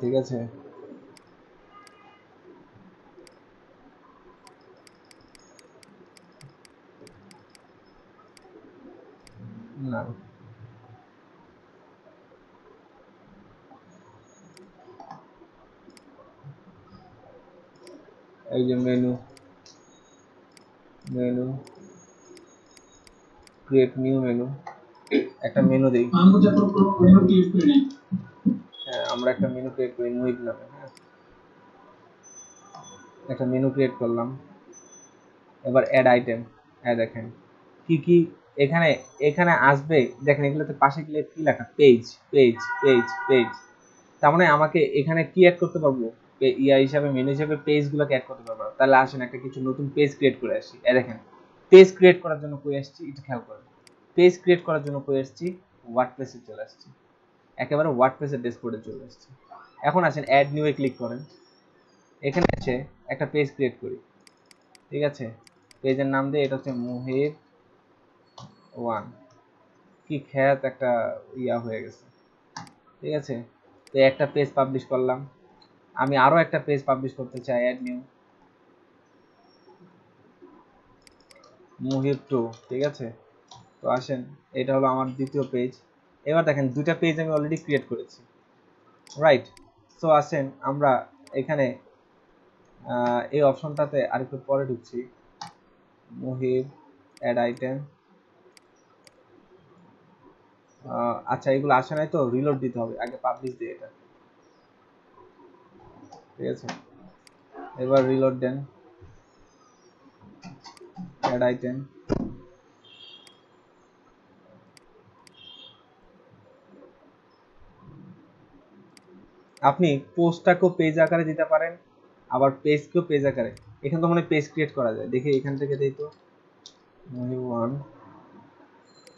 ঠিক আছে, না, এই যে menu, menu create new menu, একটা মেনু দিই। আমরা তো কোনো মেনু ক্রিয়েট করি নাই। হ্যাঁ, আমরা একটা মেনু ক্রিয়েট করি মুহিব নামে। হ্যাঁ, একটা মেনু ক্রিয়েট করলাম। এবার অ্যাড আইটেম, দেখেন কি কি এখানে এখানে আসবে। দেখেন এগুলোতে পাশে গেলে কি লেখা, পেজ পেজ পেজ পেজ। তার মানে আমাকে এখানে কি অ্যাড করতে পারবো, ইয়া হিসাবে মেনু হিসাবে পেজগুলোকে অ্যাড করতে পারবো। তাহলে আসেন একটা কিছু নতুন পেজ ক্রিয়েট করে আসি। দেখেন পেজ ক্রিয়েট করার জন্য কই আসছি, একটু খেয়াল করেন। পেজ ক্রিয়েট করার জন্য কই আসছি, ওয়ার্ডপ্রেসে চলে আসছি, একেবারে ওয়ার্ডপ্রেসের ড্যাশবোর্ডে চলে আসছি। এখন আসেন অ্যাড নিউ এ ক্লিক করেন। এখানে এসে একটা পেজ ক্রিয়েট করি। ঠিক আছে, পেজের নাম দিয়ে এটা হচ্ছে মুহিব 1। কি খ্যাত একটা ইয়া হয়ে গেছে। ঠিক আছে, তো একটা পেজ পাবলিশ করলাম। আমি আরো একটা পেজ পাবলিশ করতে চাই, অ্যাড নিউ মুহিব 2। ঠিক আছে, তো আসেন এটা হলো আমার দ্বিতীয় পেজ। এবার দেখেন দুইটা পেজ আমি অলরেডি ক্রিয়েট করেছি, রাইট। সো আসেন আমরা এখানে এই অপশনটাতে আরেকটু পরে ঢুকছি, মুহিব অ্যাড আইটেম। আচ্ছা, এগুলো আসে নাই তো, রিলোড দিতে হবে, আগে পাবলিশ দিয়ে এটা। ঠিক আছে, এবার রিলোড দেন, অ্যাড আইটেম। আপনি পোস্টটাকেও পেজ আকারে দিতে পারেন, আবার পেজকেও পেজ আকারে। এখানে তো মানে পেজ ক্রিয়েট করা যায়, দেখি এখান থেকে দেই তো, মুহিব 1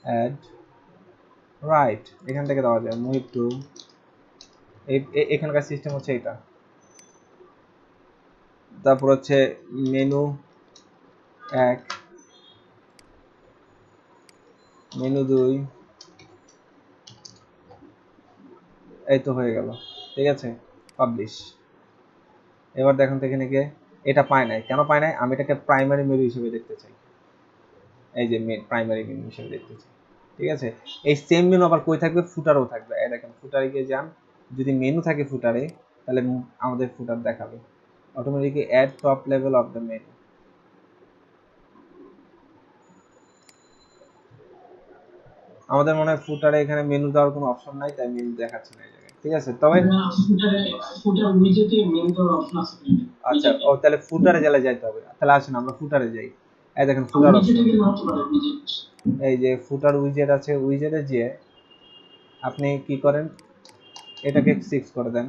অ্যাড, রাইট, এখান থেকে দেওয়া যায় মুহিব 2। এখানকার সিস্টেম হচ্ছে এটা। তারপর হচ্ছে মেনু 1, মেনু 2, এই তো হয়ে গেল। ঠিক আছে, পাবলিশ। এবার দেখুন তো এখানে গিয়ে এটা পায় নাই, কেন পায় নাই, আমি এটাকে প্রাইমারি মেনু হিসেবে দেখতে চাই। এই যে প্রাইমারি মেনু হিসেবে দেখতে চাই। ঠিক আছে, এই সেম মেনু আবার কই থাকবে, ফুটারেও থাকবে। এই দেখেন ফুটারে গিয়ে যান, যদি মেনু থাকে ফুটারে তাহলে আমাদের ফুটার দেখাবে automatically, add top level of the menu. আমাদের মনে হয় ফুটারে এখানে মেনু দেওয়ার কোনো অপশন নাই, তাই মেনু দেখাচ্ছে না এই জায়গায়। ঠিক আছে, তবে ফুটার উইজেটে মেনু দেওয়ার অপশন আছে। আচ্ছা, ও তাহলে ফুটারে জেলা যাইতে হবে। তাহলে আসেন আমরা ফুটারে যাই। এই দেখেন ফুটার অপশন, এই যে ফুটার উইজেট আছে, উইজেটে যে আপনি কি করেন, এটাকে 6 করে দেন,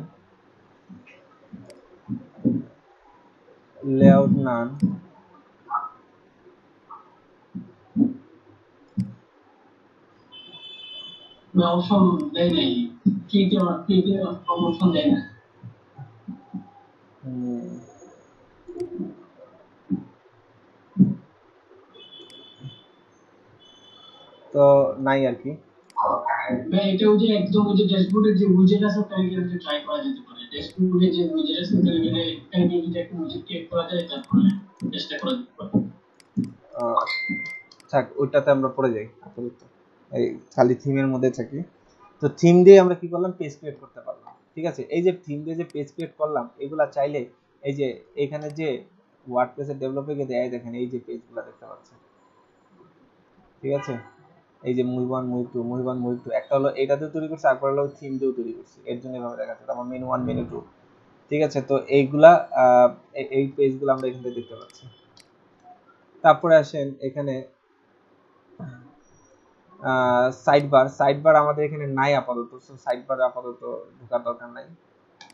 লেআউট নান, অপশন দেয় নাই, ক্লিকে অপশন দেয় না। তো নাই আর কি। এটা ওই যে একদম ওই যে ড্যাশবোর্ডের যে উইজেট আছে ওটা কিন্তু ট্রাই করা যেতে পারে। ড্যাশবোর্ডে যে উইজেট আছে ওটা গেলে এখানে যদি একটা উইজেট ক্রিয়েট করা যায় তারপরে চেষ্টা করা যেতে পারে। থাক, ওইটাতে আমরা পড়ে যাই আপাতত, এই খালি থিমের মধ্যে থাকি। তো থিম দিয়ে আমরা কি করলাম, পেজ ক্রিয়েট করতে পারলাম। ঠিক আছে, এই যে থিম দিয়ে যে পেজ ক্রিয়েট করলাম, এগুলা চাইলে এই যে এখানে যে ওয়ার্ডপ্রেসের ডেভেলপে গিয়ে দেয়, দেখেন এই যে পেজগুলো দেখতে পাচ্ছেন। ঠিক আছে, এই যে মুহিব 1 মুহিব 2 মুহিব 1 মুহিব 2, একটা হলো এটা দিয়ে তৈরি করছি, তারপর হলো থিম দিয়েও তৈরি করছি, এর জন্য এভাবে দেখাচ্ছে। তারপর মেনু 1 মেনু 2। ঠিক আছে, তো এইগুলা এই পেজগুলো আমরা এখান থেকে দেখতে পাচ্ছি। তারপরে আসেন এখানে সাইডবার আমাদের এখানে নাই আপাতত, সো সাইডবারে আপাতত ঢোকার দরকার নাই।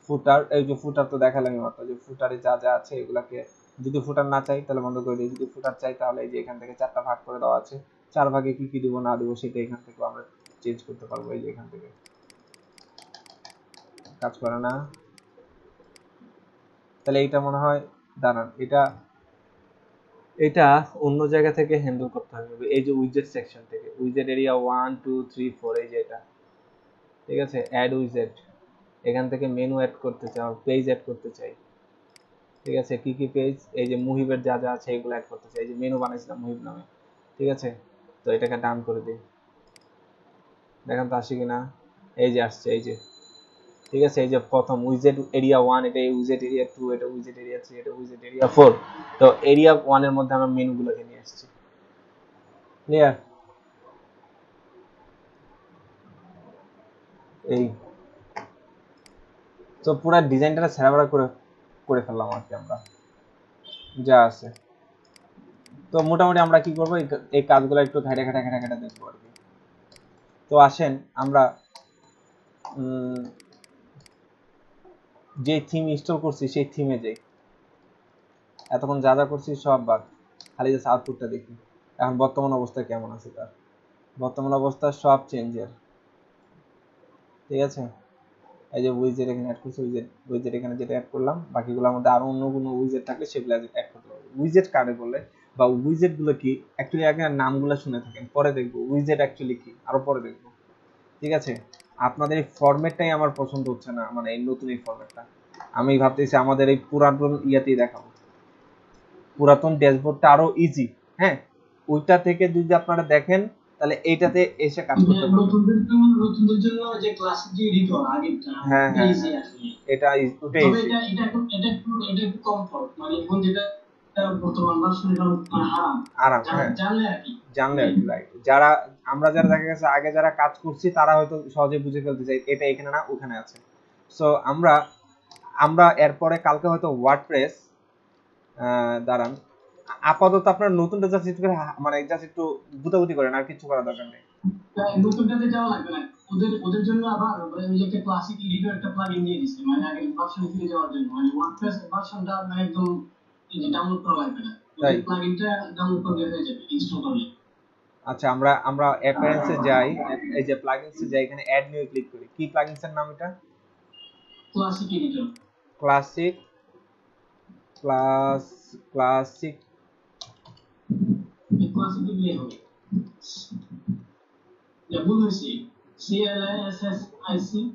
ফুটার, এই যে ফুটার তো দেখালাম মাত্র, যে ফুটারে যা যা আছে এগুলাকে যদি ফুটার না চাই তাহলে বন্ধ করে দিই, যদি ফুটার চাই তাহলে এই যে এখান থেকে 4টা ভাগ করে দেওয়া আছে, 4 ভাগে কি কি দিব না দিব সেটা এখান থেকে আমরা চেঞ্জ করতে পারবো। এই যে এখান থেকে কাজ করে না, তাহলে এইটা মনে হয়, দাঁড়ান, এটা এটা অন্য জায়গা থেকে হ্যান্ডেল করতে হবে, এই যে উইজেট সেকশন থেকে, উইজেট এরিয়া 1 2 3 4, এই যে এটা। ঠিক আছে, অ্যাড উইজেট, এখান থেকে মেনু অ্যাড করতে চাই, পেজ অ্যাড করতে চাই। ঠিক আছে, কি কি পেজ, এই যে মুহিবের যা যা আছে এগুলো অ্যাড করতে চাই, এই যে মেনু বানাইছিলাম মুহিব নামে। ঠিক আছে, তো এটাকে ডান করে দিই, দেখেন তো আসে কিনা, এই যে আসছে, এই যে। ঠিক আছে, এই যে প্রথম উইজেট এরিয়া 1, এটা উইজেট এরিয়া 2, এটা উইজেট এরিয়া 3, এটা উইজেট এরিয়া 4। তো এরিয়া 1 এর মধ্যে আমরা মেনুগুলোকে নিয়ে আসছি। ক্লিয়ার? এই তো পুরো ডিজাইনটা সেরাবরা করে করে ফেললাম আর কি আমরা যা আছে। তো মোটামুটি আমরা কি করব, এই কাজগুলো একটু ঘাটা ঘাটা ঘাটা ঘাটা দেখবো আর কি। তো আসেন আমরা যে থিম ইনস্টল করছি সেই থিমে যাই। এতক্ষণ যা যা করছি সব বাদ, খালি জাস্ট আউটপুটটা দেখি এখন বর্তমান অবস্থা কেমন আছে তার। বর্তমান অবস্থা সব চেঞ্জের, ঠিক আছে। এই যে উইজেট এখানে অ্যাড করছি, উইজেট এখানে যেটা অ্যাড করলাম, বাকিগুলোর মধ্যে আরো অন্য কোনো উইজেট থাকলে সেগুলো অ্যাড করতে হবে। উইজেট কারে বলে বা উইজেট গুলো কি অ্যাকচুয়ালি আগে নামগুলো শুনে থাকেন, পরে দেখবো উইজেট অ্যাকচুয়ালি কি, আরো পরে দেখবো, ঠিক আছে। আপনাদের এই ফরম্যাটটাই আমার পছন্দ হচ্ছে না, মানে এই নতুন এই ফরম্যাটটা। আমি ভাবতেছি আমাদের এই পুরাতন ইয়াতেই দেখাবো, পুরাতন ড্যাশবোর্ডটা আরো ইজি। হ্যাঁ, ওইটা থেকে যদি আপনারা দেখেন তাহলে এইটাতে এসে কাজ করতে পারবেন। নতুনদের জন্য যে ক্লাসিক যে এডিটর আগেরটা, হ্যাঁ হ্যাঁ ইজি আসলে এটা ওটাই তবে ইজি। এটা একটু কমফর্ট, মানে এখন যেটা বর্তমান ভার্সন এটা মানে আরাম, হ্যাঁ জানলে আর কি, জানলে আর কি, রাইট। যারা আমরা যারা দেখা গেছে আগে যারা কাজ করছি তারা হয়তো সহজে বুঝে ফেলতে চাই এটা এখানে না ওখানে আছে। সো আমরা আমরা এরপরে কালকে হয়তো ওয়ার্ডপ্রেস দাঁড়ান, আপাতত আপনার নতুনটা জাস্ট একটু মানে জাস্ট একটু গুতাগুতি করেন, আর কিছু করার দরকার নেই। নতুনটাতে যাওয়া লাগবে না, ওদের জন্য আবার ওই যে একটা ক্লাসিক এডিটর একটা প্লাগইন দিয়ে দিছে, মানে আগের ভার্সনে ফিরে যাওয়ার জন্য, মানে ওয়ার্ডপ্রেস ভার্সনটা মানে একদম এই যে ডাউনলোড করা লাগবে না, ওই প্লাগইনটা ডাউনলোড করলে হয়ে যাবে ইনস্টল করলে। আচ্ছা আমরা আমরা অ্যাপিয়ারেন্সে যাই, এই যে প্লাগইনসে যাই, এখানে অ্যাড নিউ ক্লিক করি। কি প্লাগইনসের নাম এটা? ক্লাসিক এডিটর, ক্লাসিক ক্লাসিক এই ক্লাসিক দিলে হবে, যা ভুল হয়েছে CLASSIC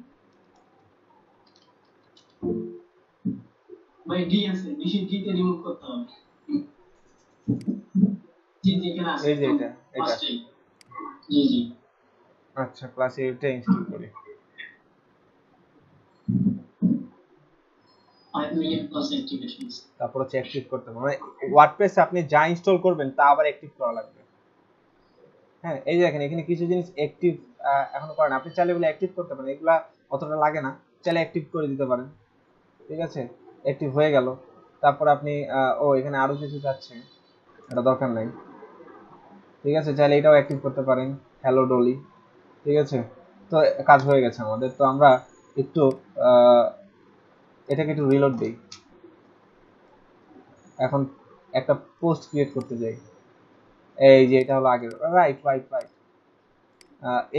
বাই ডিএস বিশেষ জিতে রিমুভ করতে হবে, জি যেখানে আছে এই যে এটা এটা জি জি। আচ্ছা ক্লাসিক এটা ইনস্টল করি। তারপর হচ্ছে অ্যাক্টিভ করতে হবে, মানে ওয়ার্ডপ্রেসে আপনি যা ইনস্টল করবেন তা আবার অ্যাক্টিভ করা লাগবে। হ্যাঁ এই যে দেখেন এখানে কিছু জিনিস অ্যাক্টিভ এখনো করেন, আপনি চাইলে বলে অ্যাক্টিভ করতে পারেন, এগুলা অতটা লাগে না, চাইলে অ্যাক্টিভ করে দিতে পারেন, ঠিক আছে। অ্যাক্টিভ হয়ে গেল, তারপর আপনি ও এখানে আরো কিছু যাচ্ছে, এটা দরকার নাই, ঠিক আছে। চাইলে এটাও অ্যাক্টিভ করতে পারেন, হ্যালো ডলি, ঠিক আছে। তো কাজ হয়ে গেছে আমাদের। তো আমরা একটু এটাকে একটু রিলোড দিই, এখন একটা পোস্ট ক্রিয়েট করতে যাই। এই যে এটা হলো আগের, রাইট রাইট রাইট।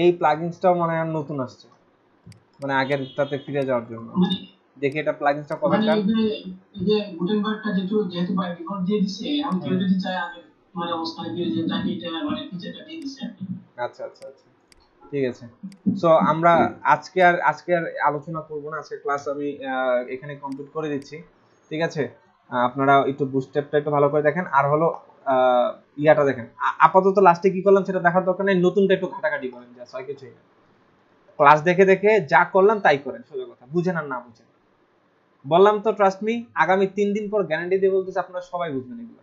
এই প্লাগইনসটাও মনে হয় নতুন আসছে, মানে আগেরটাতে ফিরে যাওয়ার জন্য। দেখি এটা প্লাগইনসটা কবেকার। এই যে গুটেনবার্গটা যেহেতু বাই ডিফল্ট দিয়ে দিছে, আমি কেউ যদি চাই আগে মানে অবস্থানে ফিরে যেতে চাই, এটা মানে ফিচারটা দিয়ে দিছে। আচ্ছা আচ্ছা আচ্ছা ঠিক আছে। সো আমরা আজকে আর আলোচনা করব না, আজকে ক্লাস আমি এখানে কমপ্লিট করে দিচ্ছি, ঠিক আছে। আপনারা একটু বুস্টস্টেপটা একটু ভালো করে দেখেন, আর হলো ইয়াটা দেখেন। আপাতত লাস্টে কি করলাম সেটা দেখার দরকার নেই, নতুনটা একটু ঘাটাঘাটি করেন, জাস্ট আর কিছুই না। ক্লাস দেখে দেখে যা করলাম তাই করেন, সোজা কথা, বুঝেন আর না বুঝেন। বললাম তো ট্রাস্ট মি, আগামী 3 দিন পর গ্যারান্টি দিয়ে বলতেছে আপনারা সবাই বুঝবেন এগুলো।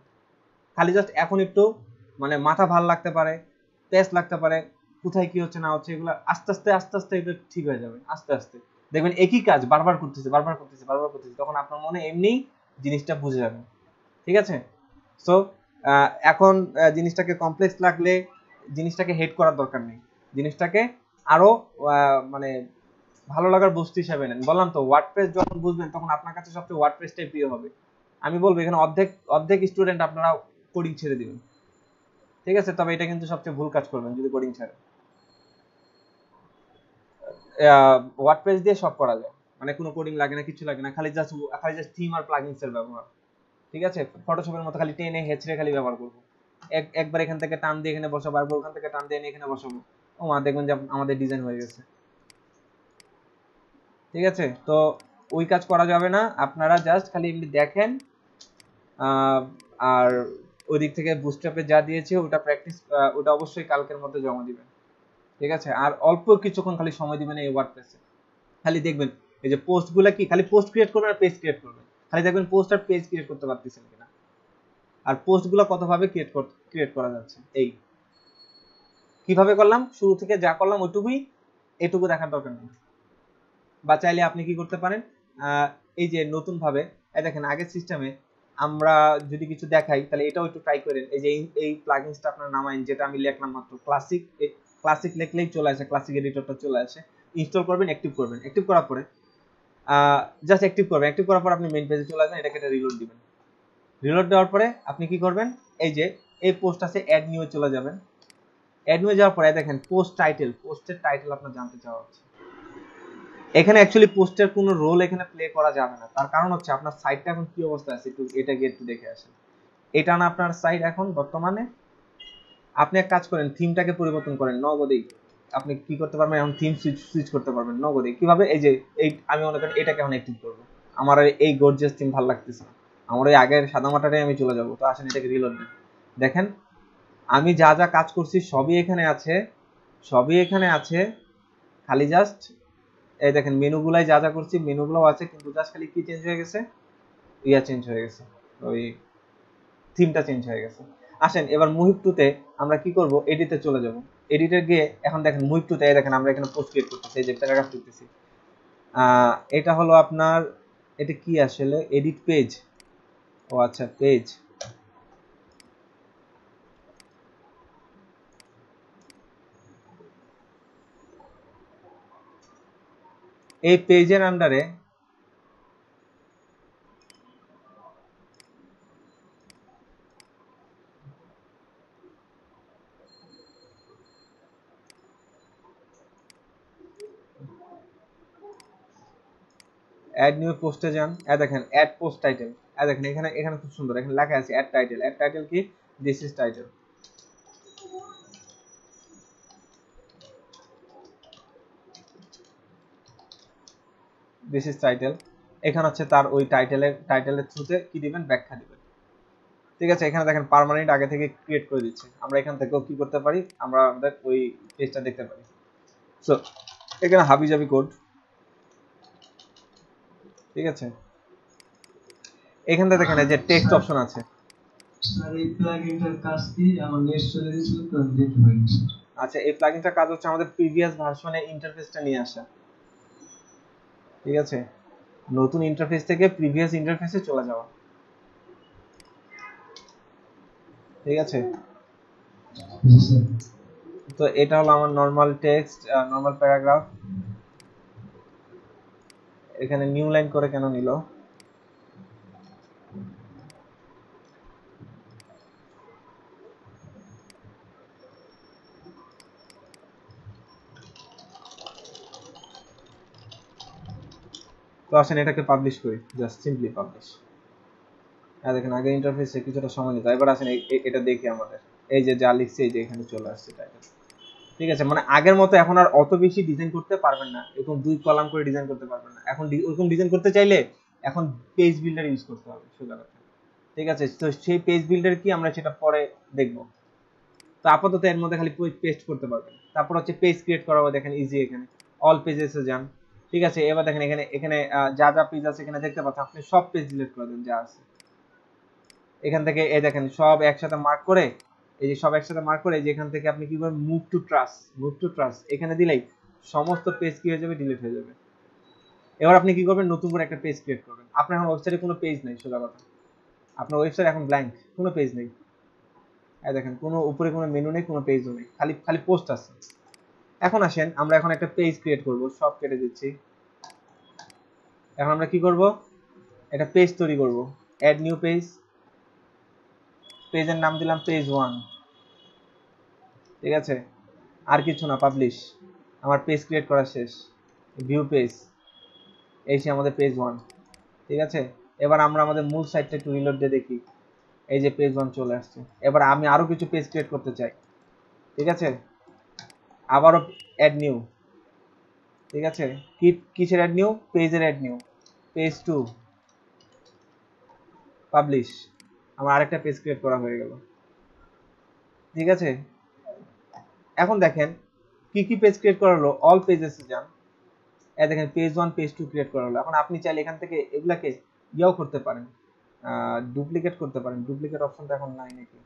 খালি জাস্ট এখন একটু মানে মাথা ভাল লাগতে পারে, তেজ লাগতে পারে, কোথায় কি হচ্ছে না হচ্ছে, এগুলো আস্তে আস্তে এটা ঠিক হয়ে যাবে। আস্তে আস্তে দেখবেন একই কাজ বারবার করতেছে, তখন আপনার মনে এমনি জিনিসটা বুঝে যাবে, ঠিক আছে। সো এখন জিনিসটাকে কমপ্লেক্স লাগলে জিনিসটাকে হেড করার দরকার নেই, জিনিসটাকে আরো মানে ভালো লাগার বস্তু হিসাবে নেন। বললাম তো ওয়ার্ডপ্রেস যখন বুঝবেন তখন আপনার কাছে সবচেয়ে ওয়ার্ডপ্রেসটাই প্রিয় হবে। আমি বলবো এখানে অর্ধেক স্টুডেন্ট আপনারা কোডিং ছেড়ে দিবেন, ঠিক আছে। তবে এটা কিন্তু সবচেয়ে ভুল কাজ করবেন যদি কোডিং ছাড়েন। ওয়ার্ডপ্রেস দিয়ে সব করা যায়, মানে কোনো কোডিং লাগে না, কিছু লাগে না, খালি জাস্ট থিম আর প্লাগইনস এর ব্যবহার, ঠিক আছে। ফটোশপের মতো খালি টেনে হেঁচড়ে খালি ব্যবহার করবো, একবার এখান থেকে টান দিয়ে এখানে বসাবো, আর ওখান থেকে টান দিয়ে এখানে বসাবো, ও মা দেখবেন যে আমাদের ডিজাইন হয়ে গেছে, ঠিক আছে। তো ওই কাজ করা যাবে না, আপনারা জাস্ট খালি এমনি দেখেন, আর ওই দিক থেকে বুস্টআপে যা দিয়েছে ওটা প্র্যাকটিস, ওটা অবশ্যই কালকের মধ্যে জমা দিবেন, ঠিক আছে। আর অল্প কিছুক্ষণ খালি সময় দিবেন এই ওয়ার্ডপ্রেসে, খালি দেখবেন এই যে পোস্টগুলো কি খালি পোস্ট ক্রিয়েট করবেন আর পেজ ক্রিয়েট করবেন, খালি দেখবেন পোস্ট আর পেজ ক্রিয়েট করতে পারতেছেন কিনা, আর পোস্টগুলো কতভাবে ক্রিয়েট করা যাচ্ছে। এই কিভাবে করলাম, শুরু থেকে যা করলাম ওইটুকুই, এটুকু দেখার দরকার নেই, বা চাইলে আপনি কি করতে পারেন, এই যে নতুন ভাবে দেখেন আগের সিস্টেমে আমরা যদি কিছু দেখাই তাহলে এটাও একটু ট্রাই করেন। এই যে এই প্লাগইনসটা আপনারা নামাইন, যেটা আমি লিখলাম মাত্র ক্লাসিক, ক্লাসিক লিখলেই চলে আসে, ক্লাসিক এডিটরটা চলে আসে। ইনস্টল করবেন, অ্যাক্টিভ করবেন, অ্যাক্টিভ করার পরে জাস্ট অ্যাক্টিভ করবেন, অ্যাক্টিভ করার পর আপনি মেইন পেজে চলে আসবেন, এটাকে রিলোড দিবেন। রিলোড দেওয়ার পরে আপনি কি করবেন, এই যে এই পোস্ট আছে অ্যাড নিউ চলে যাবেন। অ্যাড নিউ যাওয়ার পরে দেখেন পোস্ট টাইটেল, পোস্টের টাইটেল আপনার জানতে চাওয়া হচ্ছে। এখানে অ্যাকচুয়ালি পোস্টের কোনো রোল এখানে প্লে করা যাবে না, তার কারণ হচ্ছে আপনার সাইটটা এখন কি অবস্থা আছে, একটু এটাকে একটু দেখে আসেন। এটা না আপনার সাইট এখন বর্তমানে, আপনি এক কাজ করেন, থিমটাকে পরিবর্তন করেন নগদেই। আপনি কি করতে পারবেন, এখন থিম সুইচ করতে পারবেন নগদেই। কিভাবে, এই যে এই আমি মনে করেন এটাকে এখন অ্যাক্টিভ করবো, আমার এই গর্জিয়াস থিম ভালো লাগতেছে, আমার ওই আগের সাদামাটাটাই আমি চলে যাবো। তো আসেন এটাকে রিলোড দেন। দেখেন আমি যা যা কাজ করছি সবই এখানে আছে, সবই এখানে আছে, খালি জাস্ট এই দেখেন মেনুগুলাই যা যা করছি মেনুগুলোও আছে, কিন্তু জাস্ট খালি কি চেঞ্জ হয়ে গেছে, ইয়া চেঞ্জ হয়ে গেছে, ওই থিমটা চেঞ্জ হয়ে গেছে। আসেন এবার মুহিব টুতে আমরা কি করব, এডিটে চলে যাব। এডিটে গিয়ে এখন দেখেন মুহিব টুতে দেখেন আমরা এখানে পোস্ট ক্রিয়েট করতেছি, এই যে প্যারাগ্রাফ লিখতেছি। এটা হলো আপনার, এটা কি আসলে এডিট পেজ, ও আচ্ছা পেজ। এই পেজের আন্ডারে অ্যাড নিউ পোস্টে যান, দেখেন অ্যাড পোস্ট টাইটেল, দেখেন এখানে এখানে খুব সুন্দর এখানে লেখা আছে অ্যাড টাইটেল। অ্যাড টাইটেল কি, this is title, this is title. এখানে হচ্ছে তার ওই টাইটেলের থ্রুতে কি দিবেন, ব্যাখ্যা দিবেন। ঠিক আছে, এখানে দেখেন পার্মানেন্ট আগে থেকে ক্রিয়েট করে দিচ্ছে, আমরা এখান থেকেও কি করতে পারি, আমরা আমাদের ওই পেজটা দেখতে পারি। সো এখানে হাবিজাবি কোড, ঠিক আছে, এখানটা দেখেন যে টেক্সট অপশন আছে। স্যার এই প্লাগইনটার কাজ কি, আমার নেট চলে গেছিল তো আমি দেখতে পাইনি স্যার। আচ্ছা এই প্লাগইনটার কাজ হচ্ছে আমাদের প্রিভিয়াস ভার্সনে ইন্টারফেসটা নিয়ে আসা, ঠিক আছে, নতুন ইন্টারফেস থেকে প্রিভিয়াস ইন্টারফেসে চলে যাওয়া, ঠিক আছে। জি স্যার। তো এটা হলো আমার নরমাল টেক্সট, নরমাল প্যারাগ্রাফ। এখানে নিউ লাইন করে কেন নিল, তো আসেন এটাকে পাবলিশ করি, জাস্ট সিম্পলি পাবলিশ। দেখেন আগে ইন্টারফেসে কিছুটা সময় নিত, এবার আসেন এটা দেখি আমাদের এই যে যা লিখছে এই যে এখানে চলে আসছে টাইটেল, ঠিক আছে। মানে আগের মতো এখন আর অত বেশি ডিজাইন করতে পারবেন না, এরকম 2 কলাম করে ডিজাইন করতে পারবেন না এখন। ওরকম ডিজাইন করতে চাইলে এখন পেজ বিল্ডার ইউজ করতে হবে, সোজা কথা, ঠিক আছে। তো সেই পেজ বিল্ডার কি আমরা সেটা পরে দেখব। তো আপাতত এর মধ্যে খালি পেস্ট করতে পারবেন। তারপর হচ্ছে পেজ ক্রিয়েট করা হবে, দেখেন ইজি, এখানে অল পেজেসে যান, ঠিক আছে। এবার দেখেন এখানে এখানে যা যা পেজ আছে এখানে দেখতে পাচ্ছেন, আপনি সব পেজ ডিলিট করে দেন যা আছে এখান থেকে। এই দেখেন সব একসাথে মার্ক করে, এই যে সব একসাথে মার্ক করে, যে এখান থেকে আপনি কি করবেন, move to trust, move to trust এখানে দিলেই সমস্ত পেজ কি হয়ে যাবে, ডিলিট হয়ে যাবে। এবার আপনি কি করবেন, নতুন করে একটা পেজ ক্রিয়েট করবেন। আপনার এখন ওয়েবসাইটে কোনো পেজ নেই, সোজা কথা, আপনার ওয়েবসাইট এখন ব্ল্যাঙ্ক, কোনো পেজ নেই। এই দেখেন কোনো উপরে কোনো মেনু নেই, কোনো পেজও নেই, খালি খালি পোস্ট আছে। এখন আসেন আমরা এখন একটা পেজ ক্রিয়েট করব, সব কেটে দিচ্ছি। এখন আমরা কি করব, একটা পেজ তৈরি করব, অ্যাড নিউ পেজ, পেজের নাম দিলাম পেজ 1, ঠিক আছে। আর কিছু না, পাবলিশ। আমার পেজ ক্রিয়েট করা শেষ, ভিউ পেজ, এই সে আমাদের পেজ 1, ঠিক আছে। এবার আমরা আমাদের মূল সাইটটা একটু রিলোড দিয়ে দেখি, এই যে পেজ 1 চলে আসছে। এবার আমি আরো কিছু পেজ ক্রিয়েট করতে চাই, ঠিক আছে, আবারও অ্যাড নিউ, ঠিক আছে। কিসের অ্যাড নিউ, পেজের অ্যাড নিউ, পেজ 2, পাবলিশ। আমার আরেকটা পেজ ক্রিয়েট করা হয়ে গেল, ঠিক আছে। এখন দেখেন কি কি পেজ ক্রিয়েট করা হলো, অল পেজেসে যান, এই দেখেন পেজ 1 পেজ 2 ক্রিয়েট করা হলো। এখন আপনি চাইলে এখান থেকে এগুলাকে ইয়াও করতে পারেন, ডুপ্লিকেট করতে পারেন। ডুপ্লিকেট অপশনটা এখন নাই নাকি,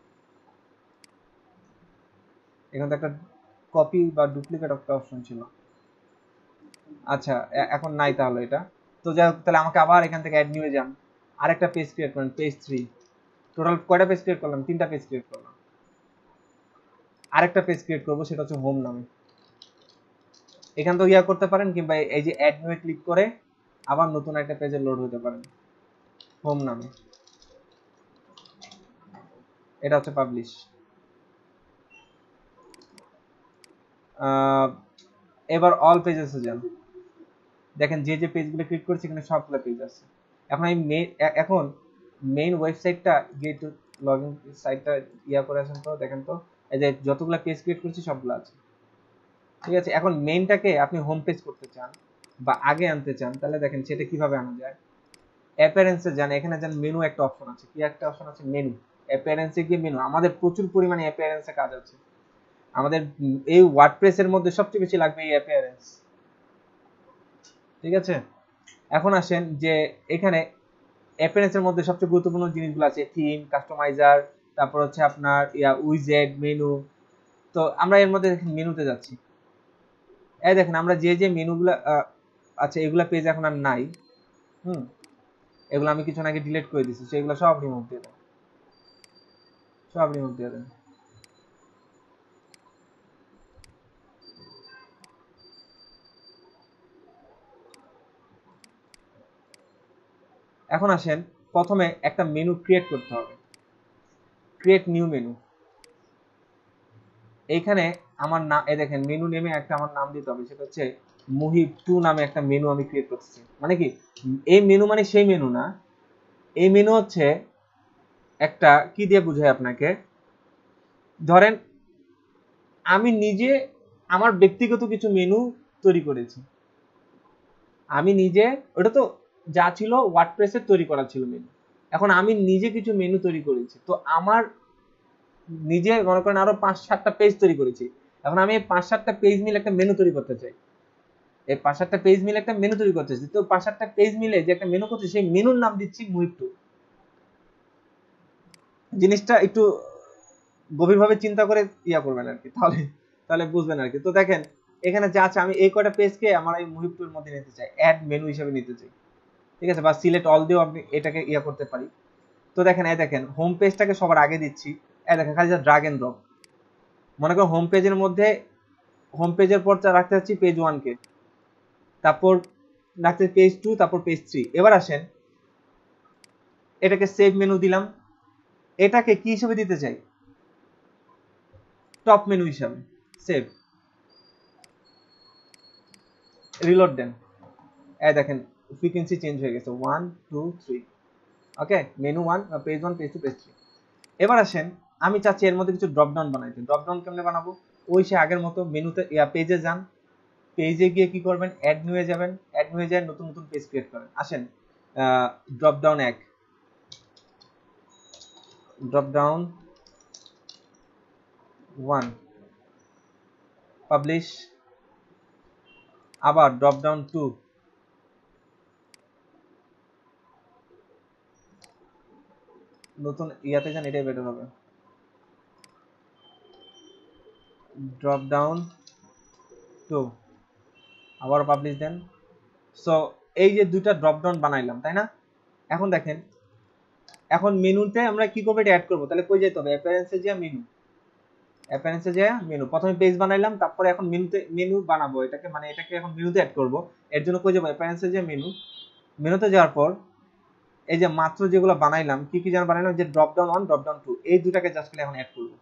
এখানে তো একটা কপি বা ডুপ্লিকেট একটা অপশন ছিল। আচ্ছা এখন নাই তাহলে এটা। তো যাই হোক, তাহলে আমাকে আবার এখান থেকে অ্যাড নিউয়ে যান, আরেকটা পেজ ক্রিয়েট করেন, পেজ 3। টোটাল কয়টা পেজ ক্রিয়েট করলাম? 3টা পেজ ক্রিয়েট করলাম। আরেকটা পেজ ক্রিয়েট করবো, সেটা হচ্ছে হোম নামে। এখান থেকে ইয়া করতে পারেন, কিংবা এই যে অ্যাড নিউয়ে ক্লিক করে আবার নতুন একটা পেজে লোড হতে পারেন হোম নামে। এটা হচ্ছে পাবলিশ। এবার অল পেজেসে যান, দেখেন যে যে পেজগুলো ক্লিক করছি এখানে সবগুলো পেজ আছে। এখন আমি এখন মেইন ওয়েবসাইটটা গেট লগইন সাইটটা ইয়া করে আসেন তো, দেখেন তো এই যে যতগুলো পেজ ক্রিয়েট করছি সবগুলো আছে, ঠিক আছে। এখন মেইনটাকে আপনি হোম পেজ করতে চান বা আগে আনতে চান, তাহলে দেখেন সেটা কিভাবে আনা যায়। অ্যাপিয়ারেন্সে যান, এখানে যান, মেনু একটা অপশন আছে। কি একটা অপশন আছে? মেনু। অ্যাপিয়ারেন্সে গিয়ে মেনু, আমাদের প্রচুর পরিমাণে অ্যাপিয়ারেন্সে কাজ আছে। আমাদের এই ওয়ার্ডপ্রেসের মধ্যে সবচেয়ে বেশি লাগবে এই অ্যাপিয়ারেন্স, ঠিক আছে। এখন আসেন যে এখানে অ্যাপিয়ারেন্সের মধ্যে সবচেয়ে গুরুত্বপূর্ণ জিনিসগুলো আছে, থিম, কাস্টমাইজার, তারপর হচ্ছে আপনার উইজেট, মেনু। তো আমরা এর মধ্যে মেনুতে যাচ্ছি। এই দেখেন আমরা যে যে মেনুগুলা আচ্ছা এগুলা পেজ এখন আর নাই। এগুলো আমি কিছু আগে ডিলিট করে দিছি, সেগুলো সব রিমুভ দিয়ে দেন, সব রিমুভ দিয়ে দেন। এখন আসেন প্রথমে একটা মেনু ক্রিয়েট করতে হবে, ক্রিয়েট নিউ মেনু। এইখানে আমার নাম, এই দেখেন মেনু নেমে একটা আমার নাম দিতে হবে, সেটা হচ্ছে মুহিব 2 নামে একটা মেনু আমি ক্রিয়েট করতেছি। মানে কি, এই মেনু মানে সেই মেনু না, এই মেনু হচ্ছে একটা কি দিয়ে বুঝাই আপনাকে, ধরেন আমি নিজে আমার ব্যক্তিগত কিছু মেনু তৈরি করেছি, আমি নিজে, ওটা তো যা ছিল ওয়ার্ডপ্রেসের তৈরি করা ছিল মেনু। এখন আমি নিজে কিছু মেনু তৈরি করেছি, তো আমার নিজে মনে করেন আরো 5-7টা পেজ তৈরি করেছি। এখন আমি এই 5-7টা পেজ মিলে একটা মেনু তৈরি করতে চাই, এই 5-7টা পেজ মিলে একটা মেনু তৈরি করতেছি। তো 5-7টা পেজ মিলে যে একটা মেনু করছি, সেই মেনুর নাম দিচ্ছি মুহিব 2। জিনিসটা একটু গভীরভাবে চিন্তা করে ইয়া করবেন আর কি, তাহলে তাহলে বুঝবেন আর কি। তো দেখেন এখানে যা আছে, আমি এই কয়টা পেজকে আমার এই মুহিব 2 এর মধ্যে নিতে চাই, অ্যাড মেনু হিসেবে নিতে চাই, ঠিক আছে। বা সিলেক্ট অল দিয়েও আপনি এটাকে ইয়া করতে পারি। তো দেখেন এই দেখেন হোম পেজটাকে সবার আগে দিচ্ছি, এই দেখেন খালি ড্রাগ এন্ড ড্রপ। মনে করো হোম পেজের মধ্যে, হোম পেজের পর রাখতে চাচ্ছি পেজ 1 কে, তারপর রাখতে পেজ 2, তারপর পেজ 3। এবার আসেন এটাকে সেভ মেনু দিলাম, এটাকে কি হিসেবে দিতে চাই? টপ মেনু হিসাবে। সেভ, রিলোড দেন, এই দেখেন ফ্রিকোয়েন্সি চেঞ্জ হয়ে গেছে, 1 2 3। ওকে, মেনু 1, পেজ 1, পেজ 2, পেজ 3। এবার আসেন আমি চাচ্ছি এর মধ্যে কিছু ড্রপ ডাউন বানাইতে। ড্রপ ডাউন কেমনে বানাবো? ওই সে আগের মতো মেনুতে পেজে যান, পেজে গিয়ে কি করবেন, অ্যাড নিউয়ে যাবেন, অ্যাড নিউয়ে যায় নতুন নতুন পেজ ক্রিয়েট করেন। আসেন drop down 1, drop down 1, publish, আবার ড্রপ ডাউন 2, নতুন ইয়াতে যান, এটাই বেটার হবে, ড্রপ ডাউন 2, আবার পাবলিশ দেন। সো এই যে দুইটা ড্রপ ডাউন বানাইলাম, তাই না? এখন দেখেন, এখন মেনুতে আমরা কি করবো, এটা অ্যাড করবো, তাহলে কই যেতে হবে? অ্যাপিয়ারেন্সে যা মেনু, অ্যাপিয়ারেন্সে যা মেনু, প্রথমে পেজ বানাইলাম, তারপরে এখন মেনুতে মেনু বানাবো এটাকে, মানে এটাকে এখন মেনুতে অ্যাড করব। এর জন্য কই যাবো? অ্যাপিয়ারেন্সে যা মেনু, মেনুতে যাওয়ার পর এই যে মাত্র যেগুলো বানাইলাম, কি কি যেন বানাইলাম, যে ড্রপ ডাউন 1, ড্রপ ডাউন 2, এই দুটাকে জাস্ট খালি এখন অ্যাড করব।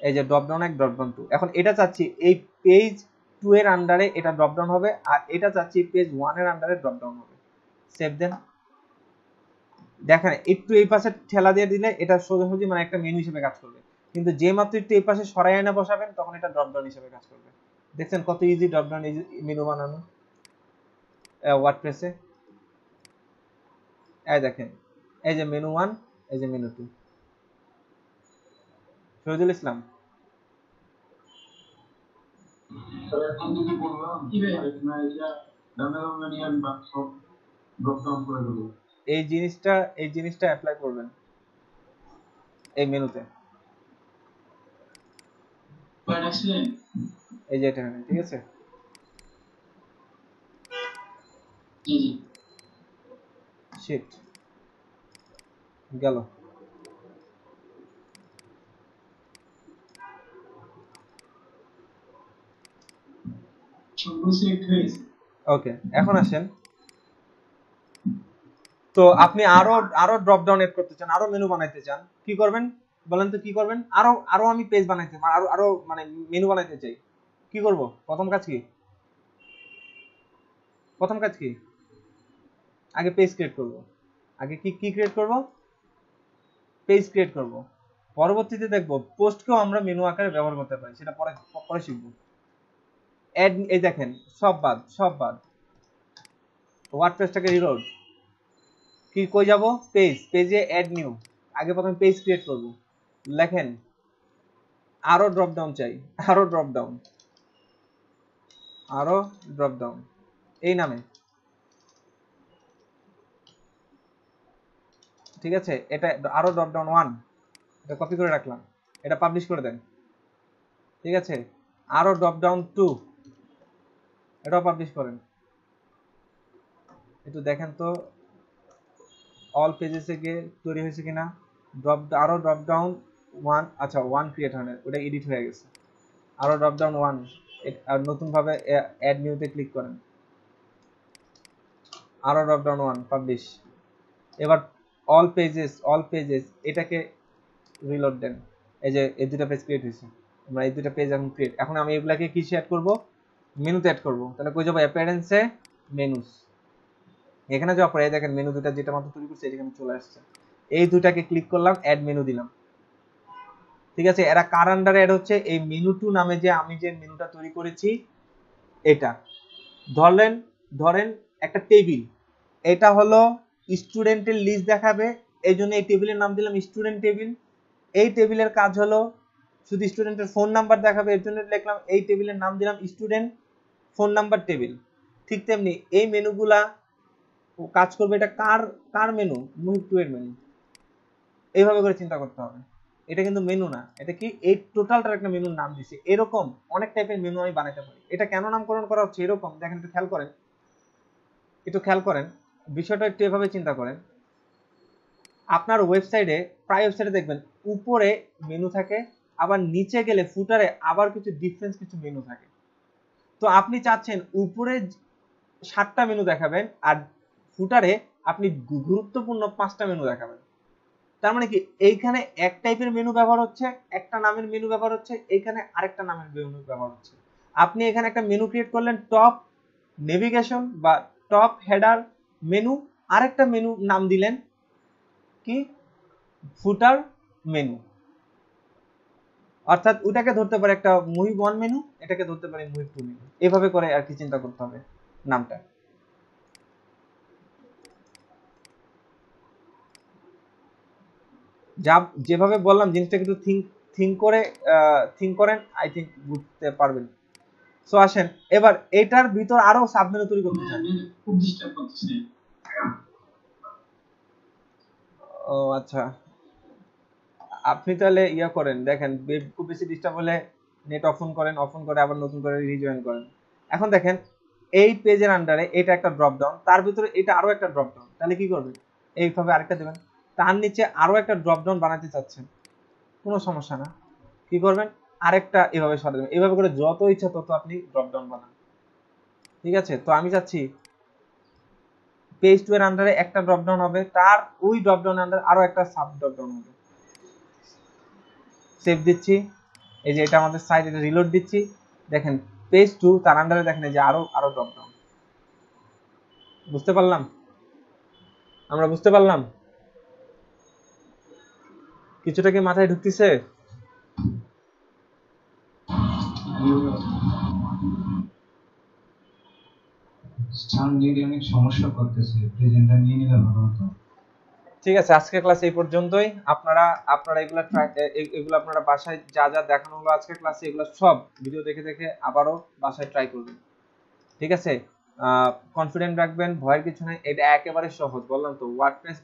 এই যে ড্রপ ডাউন 1, ড্রপ ডাউন 2। এখন এটা চাচ্ছি এই পেজ 2 এর আন্ডারে এটা ড্রপ ডাউন হবে, আর এটা চাচ্ছি পেজ 1 এর আন্ডারে ড্রপ ডাউন হবে। সেভ দেন। দেখেন একটু এই পাশে ঠেলা দিয়ে দিলে এটা সোজাসুজি মানে একটা মেনু হিসেবে কাজ করবে, কিন্তু যে মাত্র একটু এই পাশে সরাই এনে বসাবেন তখন এটা ড্রপ ডাউন হিসেবে কাজ করবে। দেখছেন কত ইজি ড্রপ ডাউন মেনু বানানো ওয়ার্ডপ্রেসে। এই দেখেন, এই যে মেনু 1, এই যে মেনু 2। শহীদুল ইসলাম, স্যার এখন যদি বললাম কি রে এখানে এটা দামে দামে নিয়ে আমি সব ড্রপ ডাউন করে দেবো, এই জিনিসটা অ্যাপ্লাই করবেন এই মেনুতে, বাট অ্যাকচুয়ালি এই যে এটা, ঠিক আছে। জি জি শিট গেল। সবগুলো সিলেক্ট হয়ে গেছে। ওকে, এখন আসেন, তো আপনি আরো আরো ড্রপ ডাউন এড করতে চান, আরো মেনু বানাইতে চান, কি করবেন বলেন তো? কি করবেন? আরো আরো আমি পেজ বানাইতে, আরো আরো মানে মেনু বানাইতে চাই, কি করব? প্রথম কাজ কি? প্রথম কাজ কি? আগে পেজ ক্রিয়েট করব। আগে কি কি ক্রিয়েট করব? পেজ ক্রিয়েট করব। পরবর্তীতে দেখব পোস্টকেও আমরা মেনু আকারে ব্যবহার করতে পারি, সেটা পরে পরে শিখব। অ্যাড, এই দেখেন সব বাদ, সব বাদ। ওয়ার্ডপ্রেসটাকে রিলোড, কি কই যাব? পেজ, পেজে অ্যাড নিউ। আগে প্রথমে পেজ ক্রিয়েট করব। লেখেন আরো ড্রপ ডাউন চাই, আরো ড্রপ ডাউন, আরো ড্রপ ডাউন এই নামে, ঠিক আছে? এটা আরো ড্রপ ডাউন 1, এটা কপি করে রাখলাম, এটা পাবলিশ করে দেন, ঠিক আছে? আরো ড্রপ ডাউন 2, এটাও পাবলিশ করেন। একটু দেখেন তো অল পেজেসে গিয়ে তৈরি হয়েছে কিনা। আরো ড্রপ ডাউন 1, আচ্ছা 1 ক্রিয়েট হয় না, ওটা এডিট হয়ে গেছে। আরো ড্রপ ডাউন 1, আর নতুন ভাবে অ্যাড নিউতে ক্লিক করেন, আরো ড্রপ ডাউন 1 পাবলিশ। এবার অল পেজেস, অল পেজেস এটাকে রিলোড দেন। এই যে এই দুটো পেজ ক্রিয়েট হয়েছে, আমরা এই দুটো পেজ এখন ক্রিয়েট। এখন আমি এগুলাকে কিসে অ্যাড করব? মেনুতে অ্যাড করব। তাহলে কই যাব? অ্যাপিয়ারেন্সে, মেনুস, এখানে যাওয়ার পরে দেখেন মেনু দুটো যেটা মাত্র তৈরি করছে এখানে চলে আসছে। এই দুটাকে ক্লিক করলাম, অ্যাড মেনু দিলাম, ঠিক আছে? এরা কার আন্ডারে অ্যাড হচ্ছে? এই মেনু টু নামে যে আমি যে মেনুটা তৈরি করেছি এটা। ধরলেন, ধরেন একটা টেবিল, এটা হলো স্টুডেন্টের লিস্ট দেখাবে, এই জন্য এই টেবিলের নাম দিলাম স্টুডেন্ট টেবিল। এই টেবিলের কাজ হলো শুধু স্টুডেন্টের ফোন নাম্বার দেখাবে, এর জন্য লিখলাম এই টেবিলের নাম দিলাম স্টুডেন্ট ফোন নাম্বার টেবিল। ঠিক তেমনি এই মেনুগুলা কাজ করবে, এটা কার কার মেনু? মুহিব 2 এর মেনু। এইভাবে করে চিন্তা করতে হবে। এটা কিন্তু মেনু না, এটা কি এই টোটালটার একটা মেনুর নাম দিছে। এরকম অনেক টাইপের মেনু আমি বানাতে পারি। এটা কেন নামকরণ করা হচ্ছে এরকম, দেখেন একটু খেয়াল করেন, একটু খেয়াল করেন বিষয়টা, একটু এভাবে চিন্তা করেন। আপনার ওয়েবসাইটে, প্রায় ওয়েবসাইটে দেখবেন উপরে মেনু থাকে, আবার নিচে গেলে ফুটারে আবার কিছু ডিফারেন্স কিছু মেনু থাকে। তো আপনি চাচ্ছেন উপরে 7টা মেনু দেখাবেন আর ফুটারে আপনি গুরুত্বপূর্ণ 5টা মেনু দেখাবেন। তার মানে কি এইখানে এক টাইপের মেনু ব্যবহার হচ্ছে, একটা নামের মেনু ব্যবহার হচ্ছে, এইখানে আরেকটা নামের মেনু ব্যবহার হচ্ছে। আপনি এখানে একটা মেনু ক্রিয়েট করলেন টপ নেভিগেশন বা টপ হেডার মেনু, আরেকটা মেনু নাম দিলেন কি ফুটার মেনু। অর্থাৎ ওটাকে ধরতে পারে একটা মুহিব 1 মেনু, এটাকে ধরতে পারে মুহিব 2 মেনু। এভাবে করে আর কি চিন্তা করতে হবে নামটা। যা যেভাবে বললাম জিনিসটাকে একটু থিঙ্ক করেন, আই থিঙ্ক বুঝতে পারবেন। সো আসেন এবার এটার ভিতর আরো সাবমেনু তৈরি করতে চান। খুব ডিস্টার্ব করতেছে। ও আচ্ছা, আপনি তাহলে ইয়া করেন, দেখেন খুব বেশি ডিস্টার্ব হলে নেট অফ করেন, অফ করে আবার নতুন করে রিজয়েন করেন। এখন দেখেন এই পেজের আন্ডারে এটা একটা ড্রপ ডাউন, তার ভিতরে এটা আরো একটা ড্রপ ডাউন, তাহলে কি করবেন? এইভাবে আরেকটা দেবেন, তার নিচে আরো একটা ড্রপ ডাউন বানাতে চাচ্ছেন, কোনো সমস্যা না, কি করবেন? আরেকটা এভাবে সরাতে দেবেন। এভাবে করে যত ইচ্ছা তত আপনি ড্রপ ডাউন বানান, ঠিক আছে? তো আমি চাচ্ছি পেজ 2 এর আন্ডারে একটা ড্রপ ডাউন হবে, তার ওই ড্রপ ডাউন আন্ডারে আরো একটা সাব ড্রপ ডাউন হবে। সেভ দিচ্ছি, এই যে এটা আমাদের সাইট, এটা রিলোড দিচ্ছি, দেখেন পেজ 2 তার আন্ডারে দেখেন এই যে আরো আরো ড্রপ ডাউন। বুঝতে পারলাম? আমরা বুঝতে পারলাম? কিছুটা কি মাথায় ঢুকতেছে? সাউন্ড নিয়ে অনেক সমস্যা করতেছে, প্রেজেন্টটা নিয়ে নিলে ভালো হতো। ঠিক আছে, আজকের ক্লাস এই পর্যন্তই। আপনারা আপনারা এগুলা এগুলো আপনারা বাসায় যা যা দেখানো হলো আজকের ক্লাসে, এগুলো সব ভিডিও দেখে দেখে আবারও বাসায় ট্রাই করবেন, ঠিক আছে? কনফিডেন্ট রাখবেন, ভয়ের কিছু নেই, এটা একেবারে সহজ। বললাম তো ওয়ার্ডপ্রেস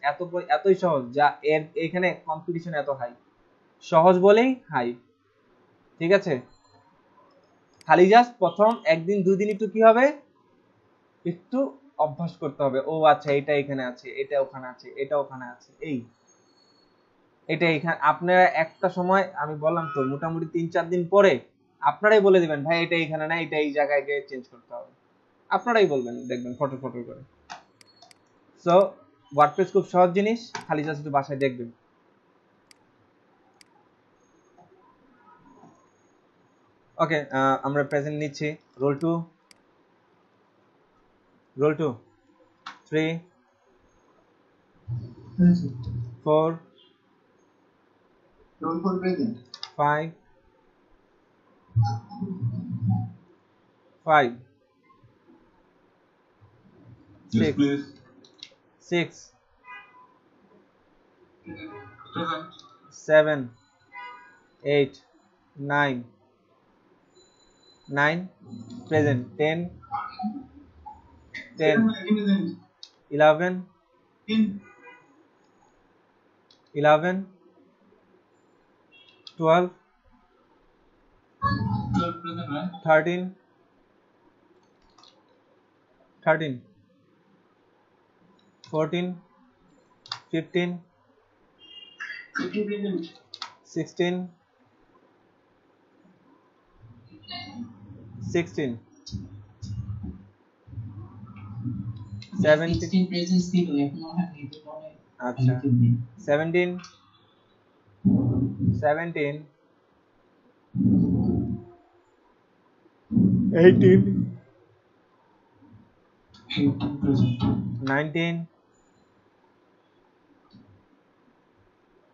এতই সহজ যা এর এখানে কম্পিটিশন এত হাই, সহজ বলেই হাই, ঠিক আছে? খালি জাস্ট প্রথম একদিন দুই দিন একটু কি হবে, একটু অভ্যাস করতে হবে। ও আচ্ছা, এটা এখানে আছে, এটা ওখানে আছে, এটা ওখানে আছে, এটা এখানে। আপনারা একটা সময় আমি বললাম তো, মোটামুটি 3-4 দিন পরে আপনারাই বলে দিবেন ভাই এটা এখানে না, এটা এই জায়গায় গিয়ে চেঞ্জ করতে হবে। আপনারাই বলবেন, দেখবেন ফটো ফটো করে। সো ওয়ার্ডপ্রেস খুব সহজ জিনিস, খালি জাস্ট একটু বাসায় দেখবেন। ওকে, আমরা প্রেজেন্ট নিচ্ছি। Roll 2, 3, 4, roll for present 5, 5, 6, 6, 7, 8, 9, 9, present, 10, 10, 11, 11, 12, 13, 13, 14, 15, 16, 16, 17, আচ্ছা 17, 17, 18, 19,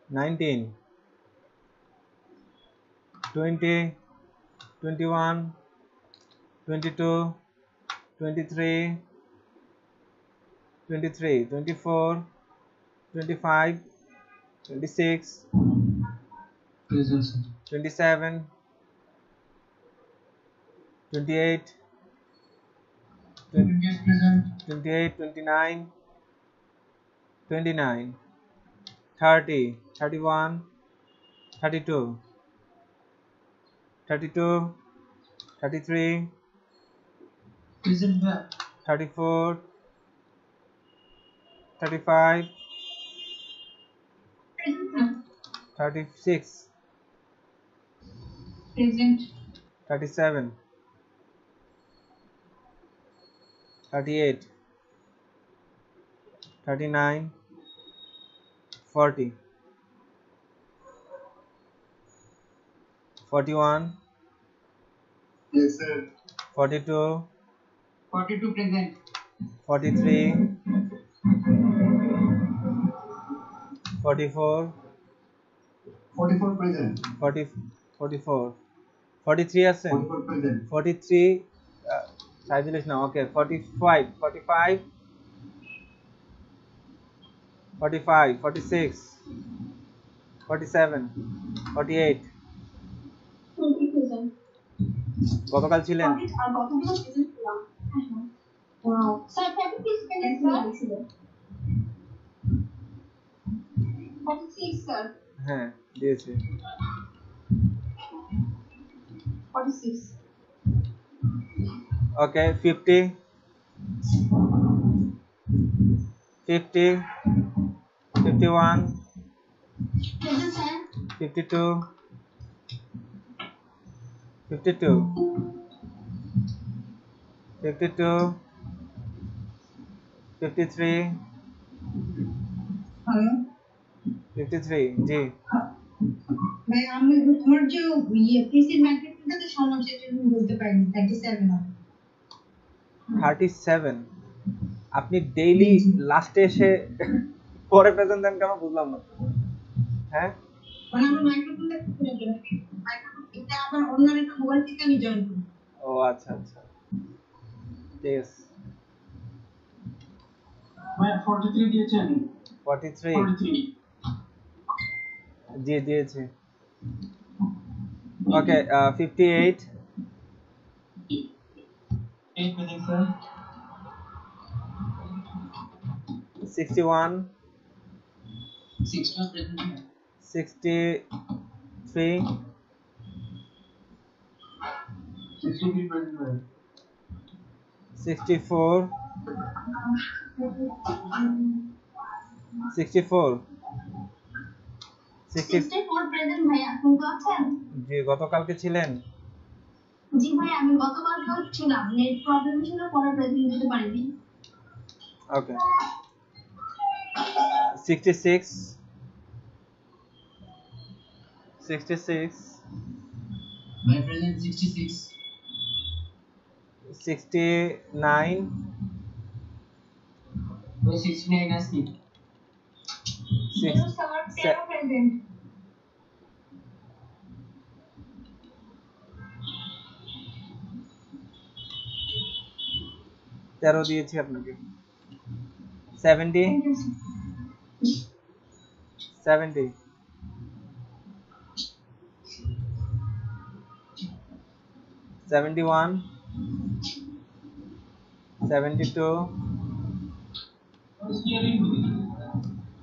19, 20, 21, 22, 23, 23, 24, 25, 26, present 27, 28, 28, 29, 29, 30, 31, 32, 32, 33, 34, 35, 36, 37, 38, 39, 40, 41, Yes, sir. 42, 42 present. 43, 44, 44 present. 40, 44, 43 আছে 44 present. 43, সাইজুলিস না, ওকে 45, 45, 45, 46, 47, 48, গতকাল ছিলেন হ্যাঁ দিয়েছি। ওকে 50, 50, 51, 52, 52, 52, 53, 53, জি ভাই আমি তোমার যে পিসি মার্কেটটাতে সমস্যা জন্য বলতে পারিনি 37 হবে 37। আপনি ডেইলি লাস্টে এসে পরে প্রেজেন্ট দেন কেন বুঝলাম না। হ্যাঁ মানে আমার মাইক্রোফোনটা খুলে গেল, মাইক্রোফোনটা আবার অন্য একটা মোবাইল থেকে আমি জয়েন করি। ও আচ্ছা আচ্ছা ঠিক আছে। ভাই 43 দিয়েছেন 43 43 জি দিয়েছি। ওকে 58, 8 present sir 61, 61 present 63, 63 present. 64, 64 64 present ভাই, আপনি তো আছেন? জি, গতকালকে ছিলেন? জি ভাই, আমি গতকালকেও ছিলাম, নেট প্রবলেম ছিল, পরে প্রেজেন্ট দিতে পারিনি। ওকে। 66 66 ভাই প্রেজেন্ট 66 69 ভাই 69 আসনি। Zero sir 13 present. 13 দিয়েছি আপনাকে। 70 70 71 72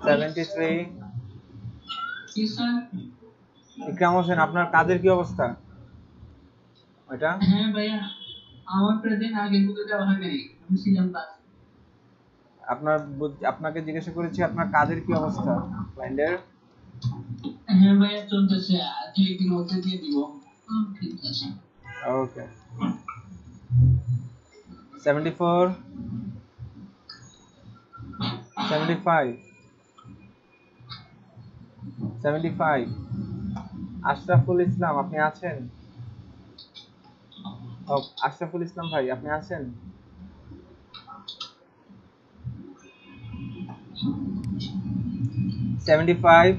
73 কি স্যার? ইকরাম হোসেন, আপনার কাজের কি অবস্থা? ওইটা হ্যাঁ ভাইয়া, আমার প্রেজেন্ট আগে গুলো দেওয়া হয় নাই, আমি ছিলাম ক্লাস। আপনাকে জিজ্ঞাসা করেছি আপনার কাজের কি অবস্থা ক্লায়েন্টের। হ্যাঁ ভাইয়া চলতেছে, আজ একদিন মধ্যে দিয়ে দিব। ঠিক আছে। ওকে। 74 75 75 আশরাফুল ইসলাম, আপনি আছেন? আশরাফুল ইসলাম ভাই, আপনি আছেন? 75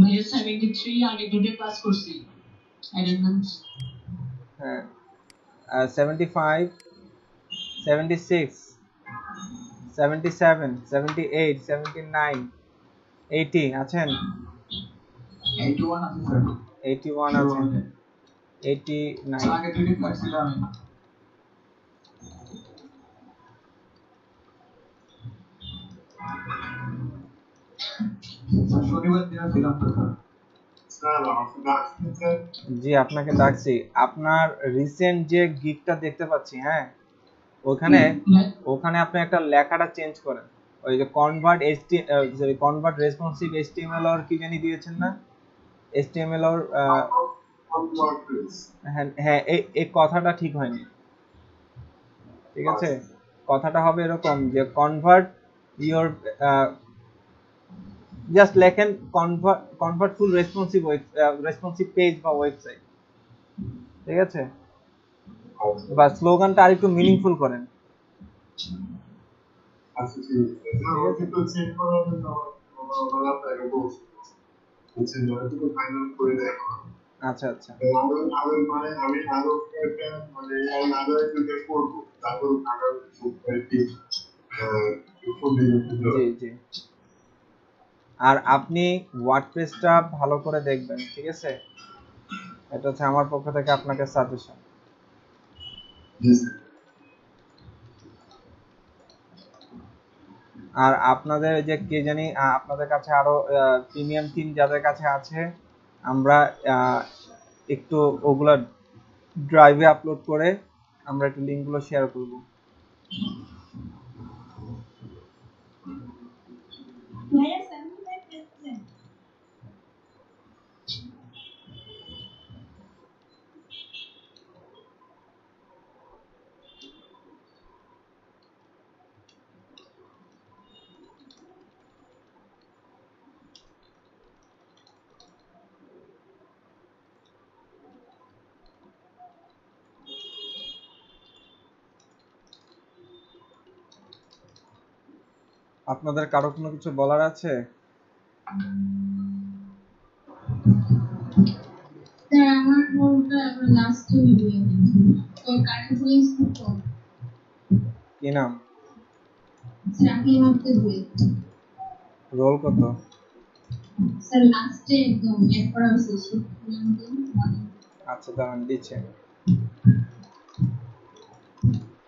ভাইয়া 73 আগে দুটো ক্লাস করছি, অ্যাটেন্ডেন্স। হ্যাঁ। 75 76 77 78 79 80 আছেন? 81 আছে স্যার। 81 আছেন। 89 আগে দুটো ক্লাস ছিল আমি। শনিবার দিন ছিলাম তো স্যার। জি, আপনাকে ডাকছি। আপনার রিসেন্ট যে গিগটা দেখতে পাচ্ছি, হ্যাঁ, ওখানে আপনি একটা লেখাটা চেঞ্জ করেন। ওই যে কনভার্ট রেসপন্সিভ এইচটিএমএল আর কি জানি দিয়েছেন না, এইচটিএমএল আর হ্যাঁ, এই কথাটা ঠিক হয়নি। ঠিক আছে, কথাটা হবে এরকম যে কনভার্ট ইওর, জাস্ট লেখেন কনভার্ট ফুল রেসপন্সিভ পেজ বা ওয়েবসাইট। ঠিক আছে, বা স্লোগানটা আরেকটু মিনিংফুল করেন। আচ্ছা আচ্ছা, জি জি। আর আপনি ওয়ার্ডপ্রেসটা ভালো করে দেখবেন, ঠিক আছে? এটা হচ্ছে আমার পক্ষ থেকে আপনাকে সাজেশন। আর আপনাদের যে কে জানি আপনাদের কাছে আরো প্রিমিয়াম টিম যাদের কাছে আছে, আমরা একটু ওগুলা ড্রাইভে আপলোড করে আমরা একটু লিঙ্কগুলো শেয়ার করব। ভাইয়া 75 প্রেজেন্ট। আপনাদের কারো কোনো কিছু বলার আছে? স্যার আমার রোলটা এখন লাস্টে ভিডিও তো কারেন্ট লিংক তো কি নাম? স্যার আপনি আমাকে দিয়ে রোল কত? স্যার লাস্টে একদম এক করা হয়েছে আচ্ছা, দাঁড়ান দিচ্ছে।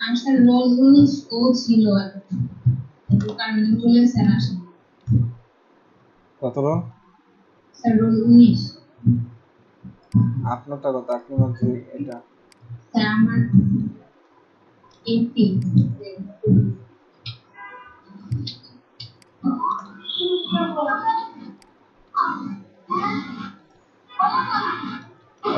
আর স্যার রোল 19 ও ছিল একটু কারেন্ট চলে স্যার আসেন। কত রোল? স্যার রোল 19 আপনারটা কত? আপনি বলছি এটা স্যার আমার 80।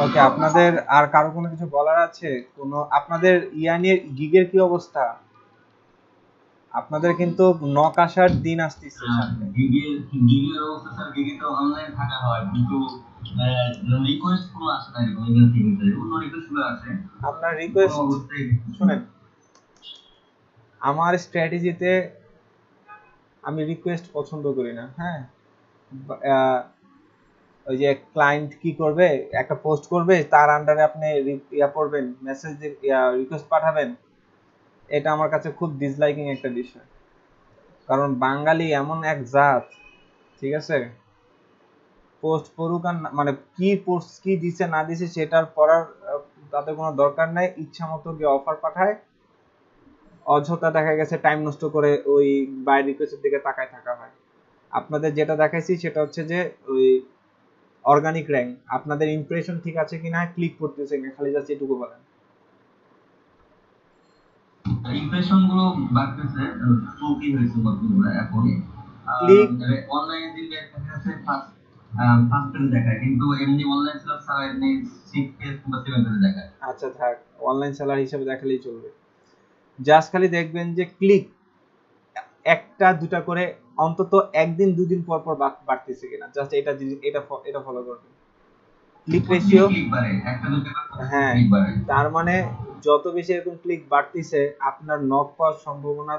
ওকে। আপনাদের আর কারো কোনো কিছু বলার আছে? কোনো আপনাদের নিয়ে গিগের কি অবস্থা? আপনাদের কিন্তু নক আসার দিন আসতেছে সামনে। গিগের অবস্থা স্যার, গিগে তো অনলাইন থাকা হয় কিন্তু রিকোয়েস্ট কোনো আসে না, এরকম ইমেল থেকে অন্য রিকোয়েস্ট গুলো আসে। আপনার রিকোয়েস্ট শুনেন, আমার স্ট্র্যাটেজিতে আমি রিকোয়েস্ট পছন্দ করি না। হ্যাঁ, ওই যে ক্লায়েন্ট কি করবে, একটা পোস্ট করবে, তার আন্ডারে আপনি করবেন, মেসেজ রিকোয়েস্ট পাঠাবেন, এটা আমার কাছে খুব ডিসলাইকিং একটা বিষয়। কারণ বাঙালি এমন এক জাত, ঠিক আছে, পোস্ট করুক আর মানে কি পোস্ট কি দিছে না দিছে সেটার পড়ার তাদের কোনো দরকার নাই, ইচ্ছা মতো গিয়ে অফার পাঠায়, অযথা দেখা গেছে টাইম নষ্ট করে ওই বাই রিকোয়েস্টের দিকে তাকায় থাকা হয়। আপনাদের যেটা দেখাইছি সেটা হচ্ছে যে ওই অর্গানিক র্যাঙ্ক, আপনাদের ইমপ্রেশন ঠিক আছে কিনা, ক্লিক করতেছে কিনা, খালি জাস্ট এটুকু বলেন। ইমপ্রেশন গুলো বাড়তেছে, কি হয়েছে বলতে এখন ক্লিক অনলাইনে দিলে দেখা যাচ্ছে ফার্স্ট পেজ দেখায়, কিন্তু এমনি অনলাইন সেলার ছাড়া এমনি 6 পেজ বা 7 পেজ দেখায়। আচ্ছা থাক, অনলাইন সেলার হিসেবে দেখালেই চলবে। জাস্ট খালি দেখবেন যে ক্লিক একটা দুটা করে অন্তত একদিন দুদিন পর পর বাড়তেছে কিনা, জাস্ট এটা এটা ফলো করবেন। ক্লিক রেশিও, হ্যাঁ, তার মানে যত বেশি এরকম ক্লিক বাড়তিছে আপনার নক পাওয়ার সম্ভাবনা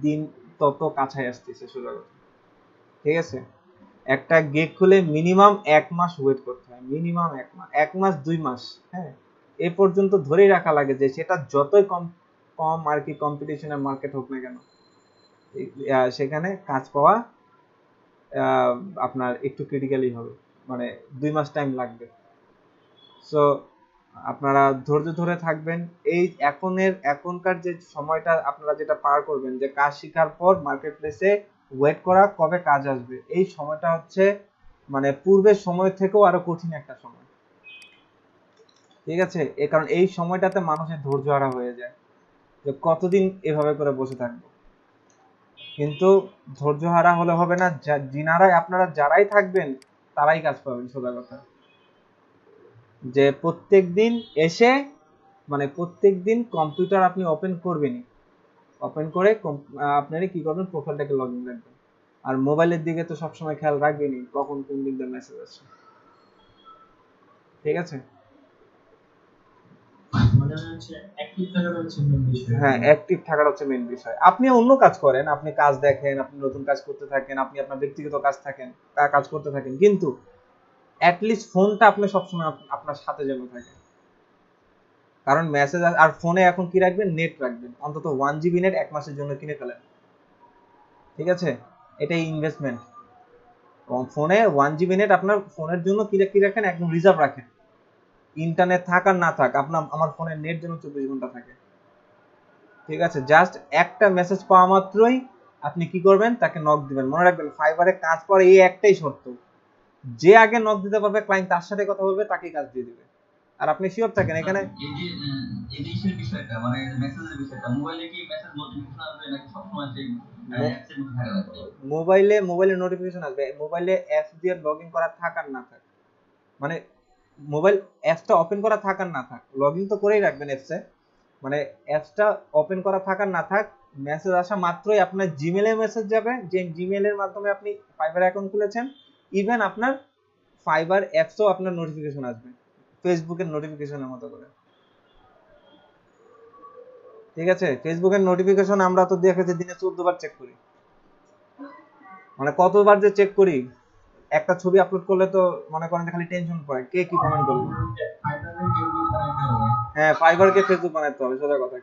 দিন তত কাছায় আসতেছে। সোজা কথা, ঠিক আছে। একটা গেগ খুলে মিনিমাম 1 মাস ওয়েট করতে হয়, মিনিমাম 1 মাস 2 মাস, হ্যাঁ, এ পর্যন্ত ধরেই রাখা লাগে যে সেটা যতই কম কম আর কি কম্পিটিশনের মার্কেট হোক না কেন, সেখানে কাজ পাওয়া আপনার একটু ক্রিটিক্যালি হবে, মানে 2 মাস টাইম লাগবে। সো আপনারা ধৈর্য ধরে থাকবেন। এই এখনকার যে সময়টা আপনারা যেটা পার করবেন, যে কাজ শেখার পর মার্কেট প্লেসে ওয়েট করা কবে কাজ আসবে, এই সময়টা হচ্ছে মানে পূর্বের সময় থেকেও আরো কঠিন একটা সময়, ঠিক আছে। এই কারণ এই সময়টাতে মানুষের ধৈর্য হারা হয়ে যায়, যে কতদিন এভাবে করে বসে থাকবো। কিন্তু ধৈর্য হারা হলে হবে না, আপনারা যারাই থাকবেন তারাই কাজ পাবেন। সোজা কথা, যে প্রত্যেকদিন এসে মানে প্রত্যেকদিন কম্পিউটার আপনি ওপেন করবেনই, ওপেন করে আপনারা কি করবেন, প্রোফাইলটাকে লগ ইন রাখবেন। আর মোবাইলের দিকে তো সবসময় খেয়াল রাখবেনই, কখন কোন দিক দিয়ে মেসেজ আসছে, ঠিক আছে। হ্যাঁ, অ্যাক্টিভ থাকাটা হচ্ছে মেইন বিষয়। আপনি অন্য কাজ করেন, আপনি কাজ দেখেন, আপনি নতুন কাজ করতে থাকেন, আপনি আপনার ব্যক্তিগত কাজ করতে থাকেন, কিন্তু অ্যাটলিস্ট ফোনটা আপনি সবসময় আপনার সাথে যেন থাকে। কারণ মেসেজ আর ফোনে এখন কি রাখবেন, নেট রাখবেন, অন্তত 1 জিবি নেট 1 মাসের জন্য কিনে ফেলেন, ঠিক আছে। এটাই ইনভেস্টমেন্ট। ফোনে 1 জিবি নেট আপনার ফোনের জন্য কি রাখেন, একদম রিজার্ভ রাখেন। ইন্টারনেট থাক আর না থাক, আমার ফোনের নেট যেন 24 ঘন্টা থাকে, ঠিক আছে। জাস্ট একটা মেসেজ পাওয়া মাত্রই আপনি কি করবেন, তাকে নক দিবেন। মনে রাখবেন, ফাইবারে কাজ পাওয়ার এই একটাই শর্ত, যে আগে নক দিতে পারবে, ক্লায়েন্ট তার সাথে কথা বলবে, তাকেই কাজ দিয়ে দিবে। আর আপনি শিওর থাকেন এখানে এই যে বিষয়টা, মানে মেসেজের বিষয়টা, মোবাইলে কি মেসেজ নোটিফিকেশন আসবে নাকি সবসময় সেই অ্যাপসের মধ্যে থাকা লাগবে? মোবাইলে নোটিফিকেশন আসবে, মোবাইলে অ্যাপস দিয়ে লগইন করা থাক আর না থাক, মানে মোবাইল অ্যাপসটা ওপেন করা থাক আর না থাক, লগইন তো করেই রাখবেন অ্যাপসে। মানে অ্যাপসটা ওপেন করা থাক আর না থাক, মেসেজ আসা মাত্রই আপনার জিমেলে মেসেজ যাবে, যে জিমেলের মাধ্যমে আপনি ফাইবার অ্যাকাউন্ট খুলেছেন। ইভেন আপনার ফাইবার অ্যাপসও আপনার নোটিফিকেশন আসবে, ফেসবুকের নোটিফিকেশনের মতো করে, ঠিক আছে। ফেসবুকের নোটিফিকেশন আমরা তো দেখেছি দিনে 14 বার চেক করি, মানে কতবার যে চেক করি। একটা ছবি আপলোড করলে তো মনে করেন খালি টেনশন পড়ে, কে কি কমেন্ট করলো। হ্যাঁ, ফাইবারকে ফেসবুক বানাতে হবে, সোজা কথা।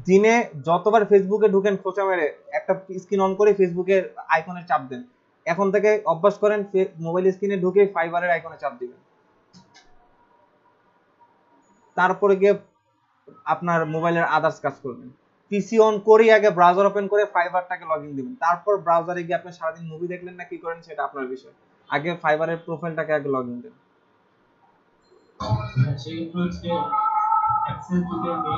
দিনে যতবার ফেসবুকে ঢুকেন খোঁচা মেরে, একটা স্ক্রিন অন করে ফেসবুকের আইকনে চাপ দেন। এখন থেকে অভ্যাস করেন, মোবাইল স্ক্রিনে ঢুকে ফাইবারের আইকনে চাপ দিবেন, তারপরে গিয়ে আপনার মোবাইলের আদার্স কাজ করবেন। পিসি অন করেই আগে ব্রাউজার ওপেন করে ফাইবারটাকে লগ ইন দিবেন, তারপর ব্রাউজারে গিয়ে আপনি সারাদিন মুভি দেখলেন না কি করেন সেটা আপনার বিষয়, আগে ফাইবারের প্রোফাইলটাকে আগে লগ ইন দেন, সেক্ষেত্রে হচ্ছে অ্যাক্সেস যদি আমি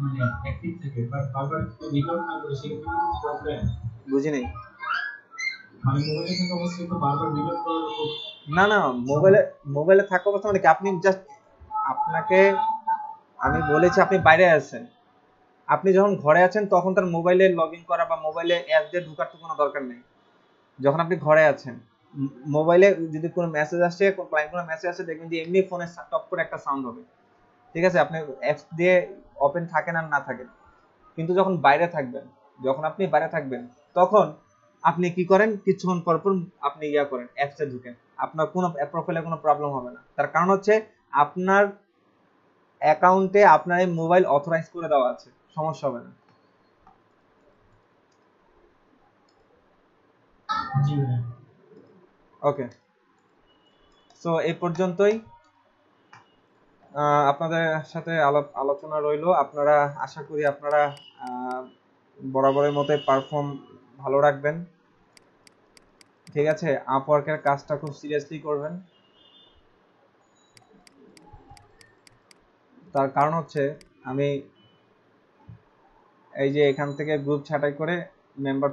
মানে অ্যাক্টিভ থাকে বাট বারবার রিলোড না করে সেক্ষেত্রে কিন্তু প্রবলেম। বুঝি নাই। মানে মোবাইলে থাকা অবস্থায় তো বারবার রিলোড করার উপর না না, মোবাইলে থাকা অবস্থা মানে কি, আপনি জাস্ট, আপনাকে আমি বলেছি আপনি বাইরে আছেন, আপনি যখন ঘরে আছেন তখন তার মোবাইলে লগ ইন করা বা মোবাইলে অ্যাপ দিয়ে ঢোকার তো কোনো দরকার নেই। যখন আপনি ঘরে আছেন, মোবাইলে যদি কোনো মেসেজ আসে, কোনো ক্লায়েন্ট কোনো মেসেজ আসে, দেখবেন যে এমনি ফোনে টপ করে একটা সাউন্ড হবে, ঠিক আছে, আপনি অ্যাপস দিয়ে ওপেন থাকেন আর না থাকেন। কিন্তু যখন বাইরে থাকবেন, যখন আপনি বাইরে থাকবেন তখন আপনি কি করেন, কিছুক্ষণ পর পর আপনি করেন, অ্যাপসে ঢুকেন, আপনার কোনো প্রোফাইলে কোনো প্রবলেম হবে না। তার কারণ হচ্ছে আপনার অ্যাকাউন্টে আপনার এই মোবাইল অথরাইজ করে দেওয়া আছে, সমস্যা হবে না। জি ভাই। ওকে, সো এই পর্যন্তই আপনাদের সাথে আলোচনা রইলো। আপনারা, আশা করি আপনারা বরাবরের মতো পারফর্ম ভালো রাখবেন, ঠিক আছে। আপওয়ার্কের কাজটা খুব সিরিয়াসলি করবেন। তার কারণ হচ্ছে আমি এই যে এখান থেকে গ্রুপ ছাঁটাই করে মেম্বার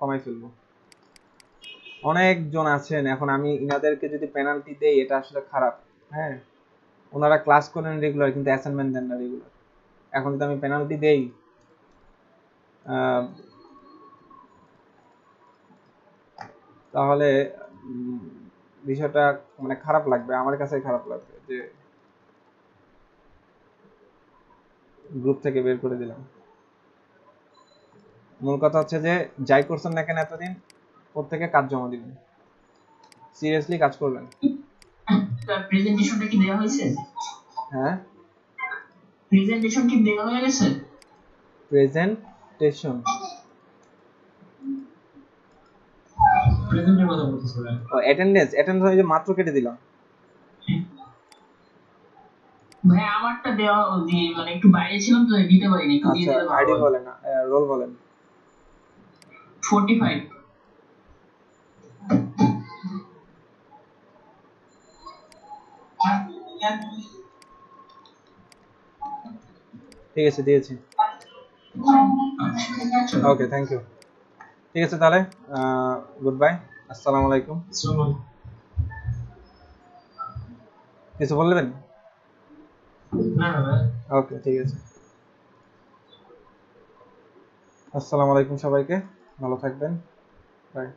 কমাই ফেলবো। অনেকজন আছেন, এখন আমি ইনাদেরকে যদি পেনাল্টি দেই এটা আসলে খারাপ। হ্যাঁ, ওনারা ক্লাস করেন রেগুলার কিন্তু অ্যাসাইনমেন্ট দেন না রেগুলার। এখন যদি আমি পেনাল্টি দেই তাহলে বিষয়টা মানে খারাপ লাগবে, আমার কাছে খারাপ লাগবে যে গ্রুপ থেকে বের করে দিলাম। মূল কথা হচ্ছে যে যাই করছেন না কেন এতদিন, প্রত্যেকে কাজ জমা দিবেন, সিরিয়াসলি কাজ করবেন। প্রেজেন্টেশনটা কি দেওয়া হয়েছে? হ্যাঁ, প্রেজেন্টেশন কি দেওয়া হয়ে গেছে? প্রেজেন্টেশন, প্রেজেন্টের কথা বলতেছিলেন। ও অ্যাটেন্ডেন্স ওই যে মাত্র কেটে দিলাম। ভাই আমারটা দেওয়া দিয়ে মানে একটু বাইরে ছিলাম তো দিতে পারিনি, একটু দিয়ে আচ্ছা, দিলে ভালো আইডি হয়। বলেন, রোল বলেন। 45। ঠিক আছে, দিয়েছি। ওকে, থ্যাংক ইউ। ঠিক আছে তাহলে, গুড বাই, আসসালামু আলাইকুম। কিছু বলবেন? না না ভাই। ওকে, ঠিক আছে। আসসালামু আলাইকুম সবাইকে, ভালো থাকবেন, বাই।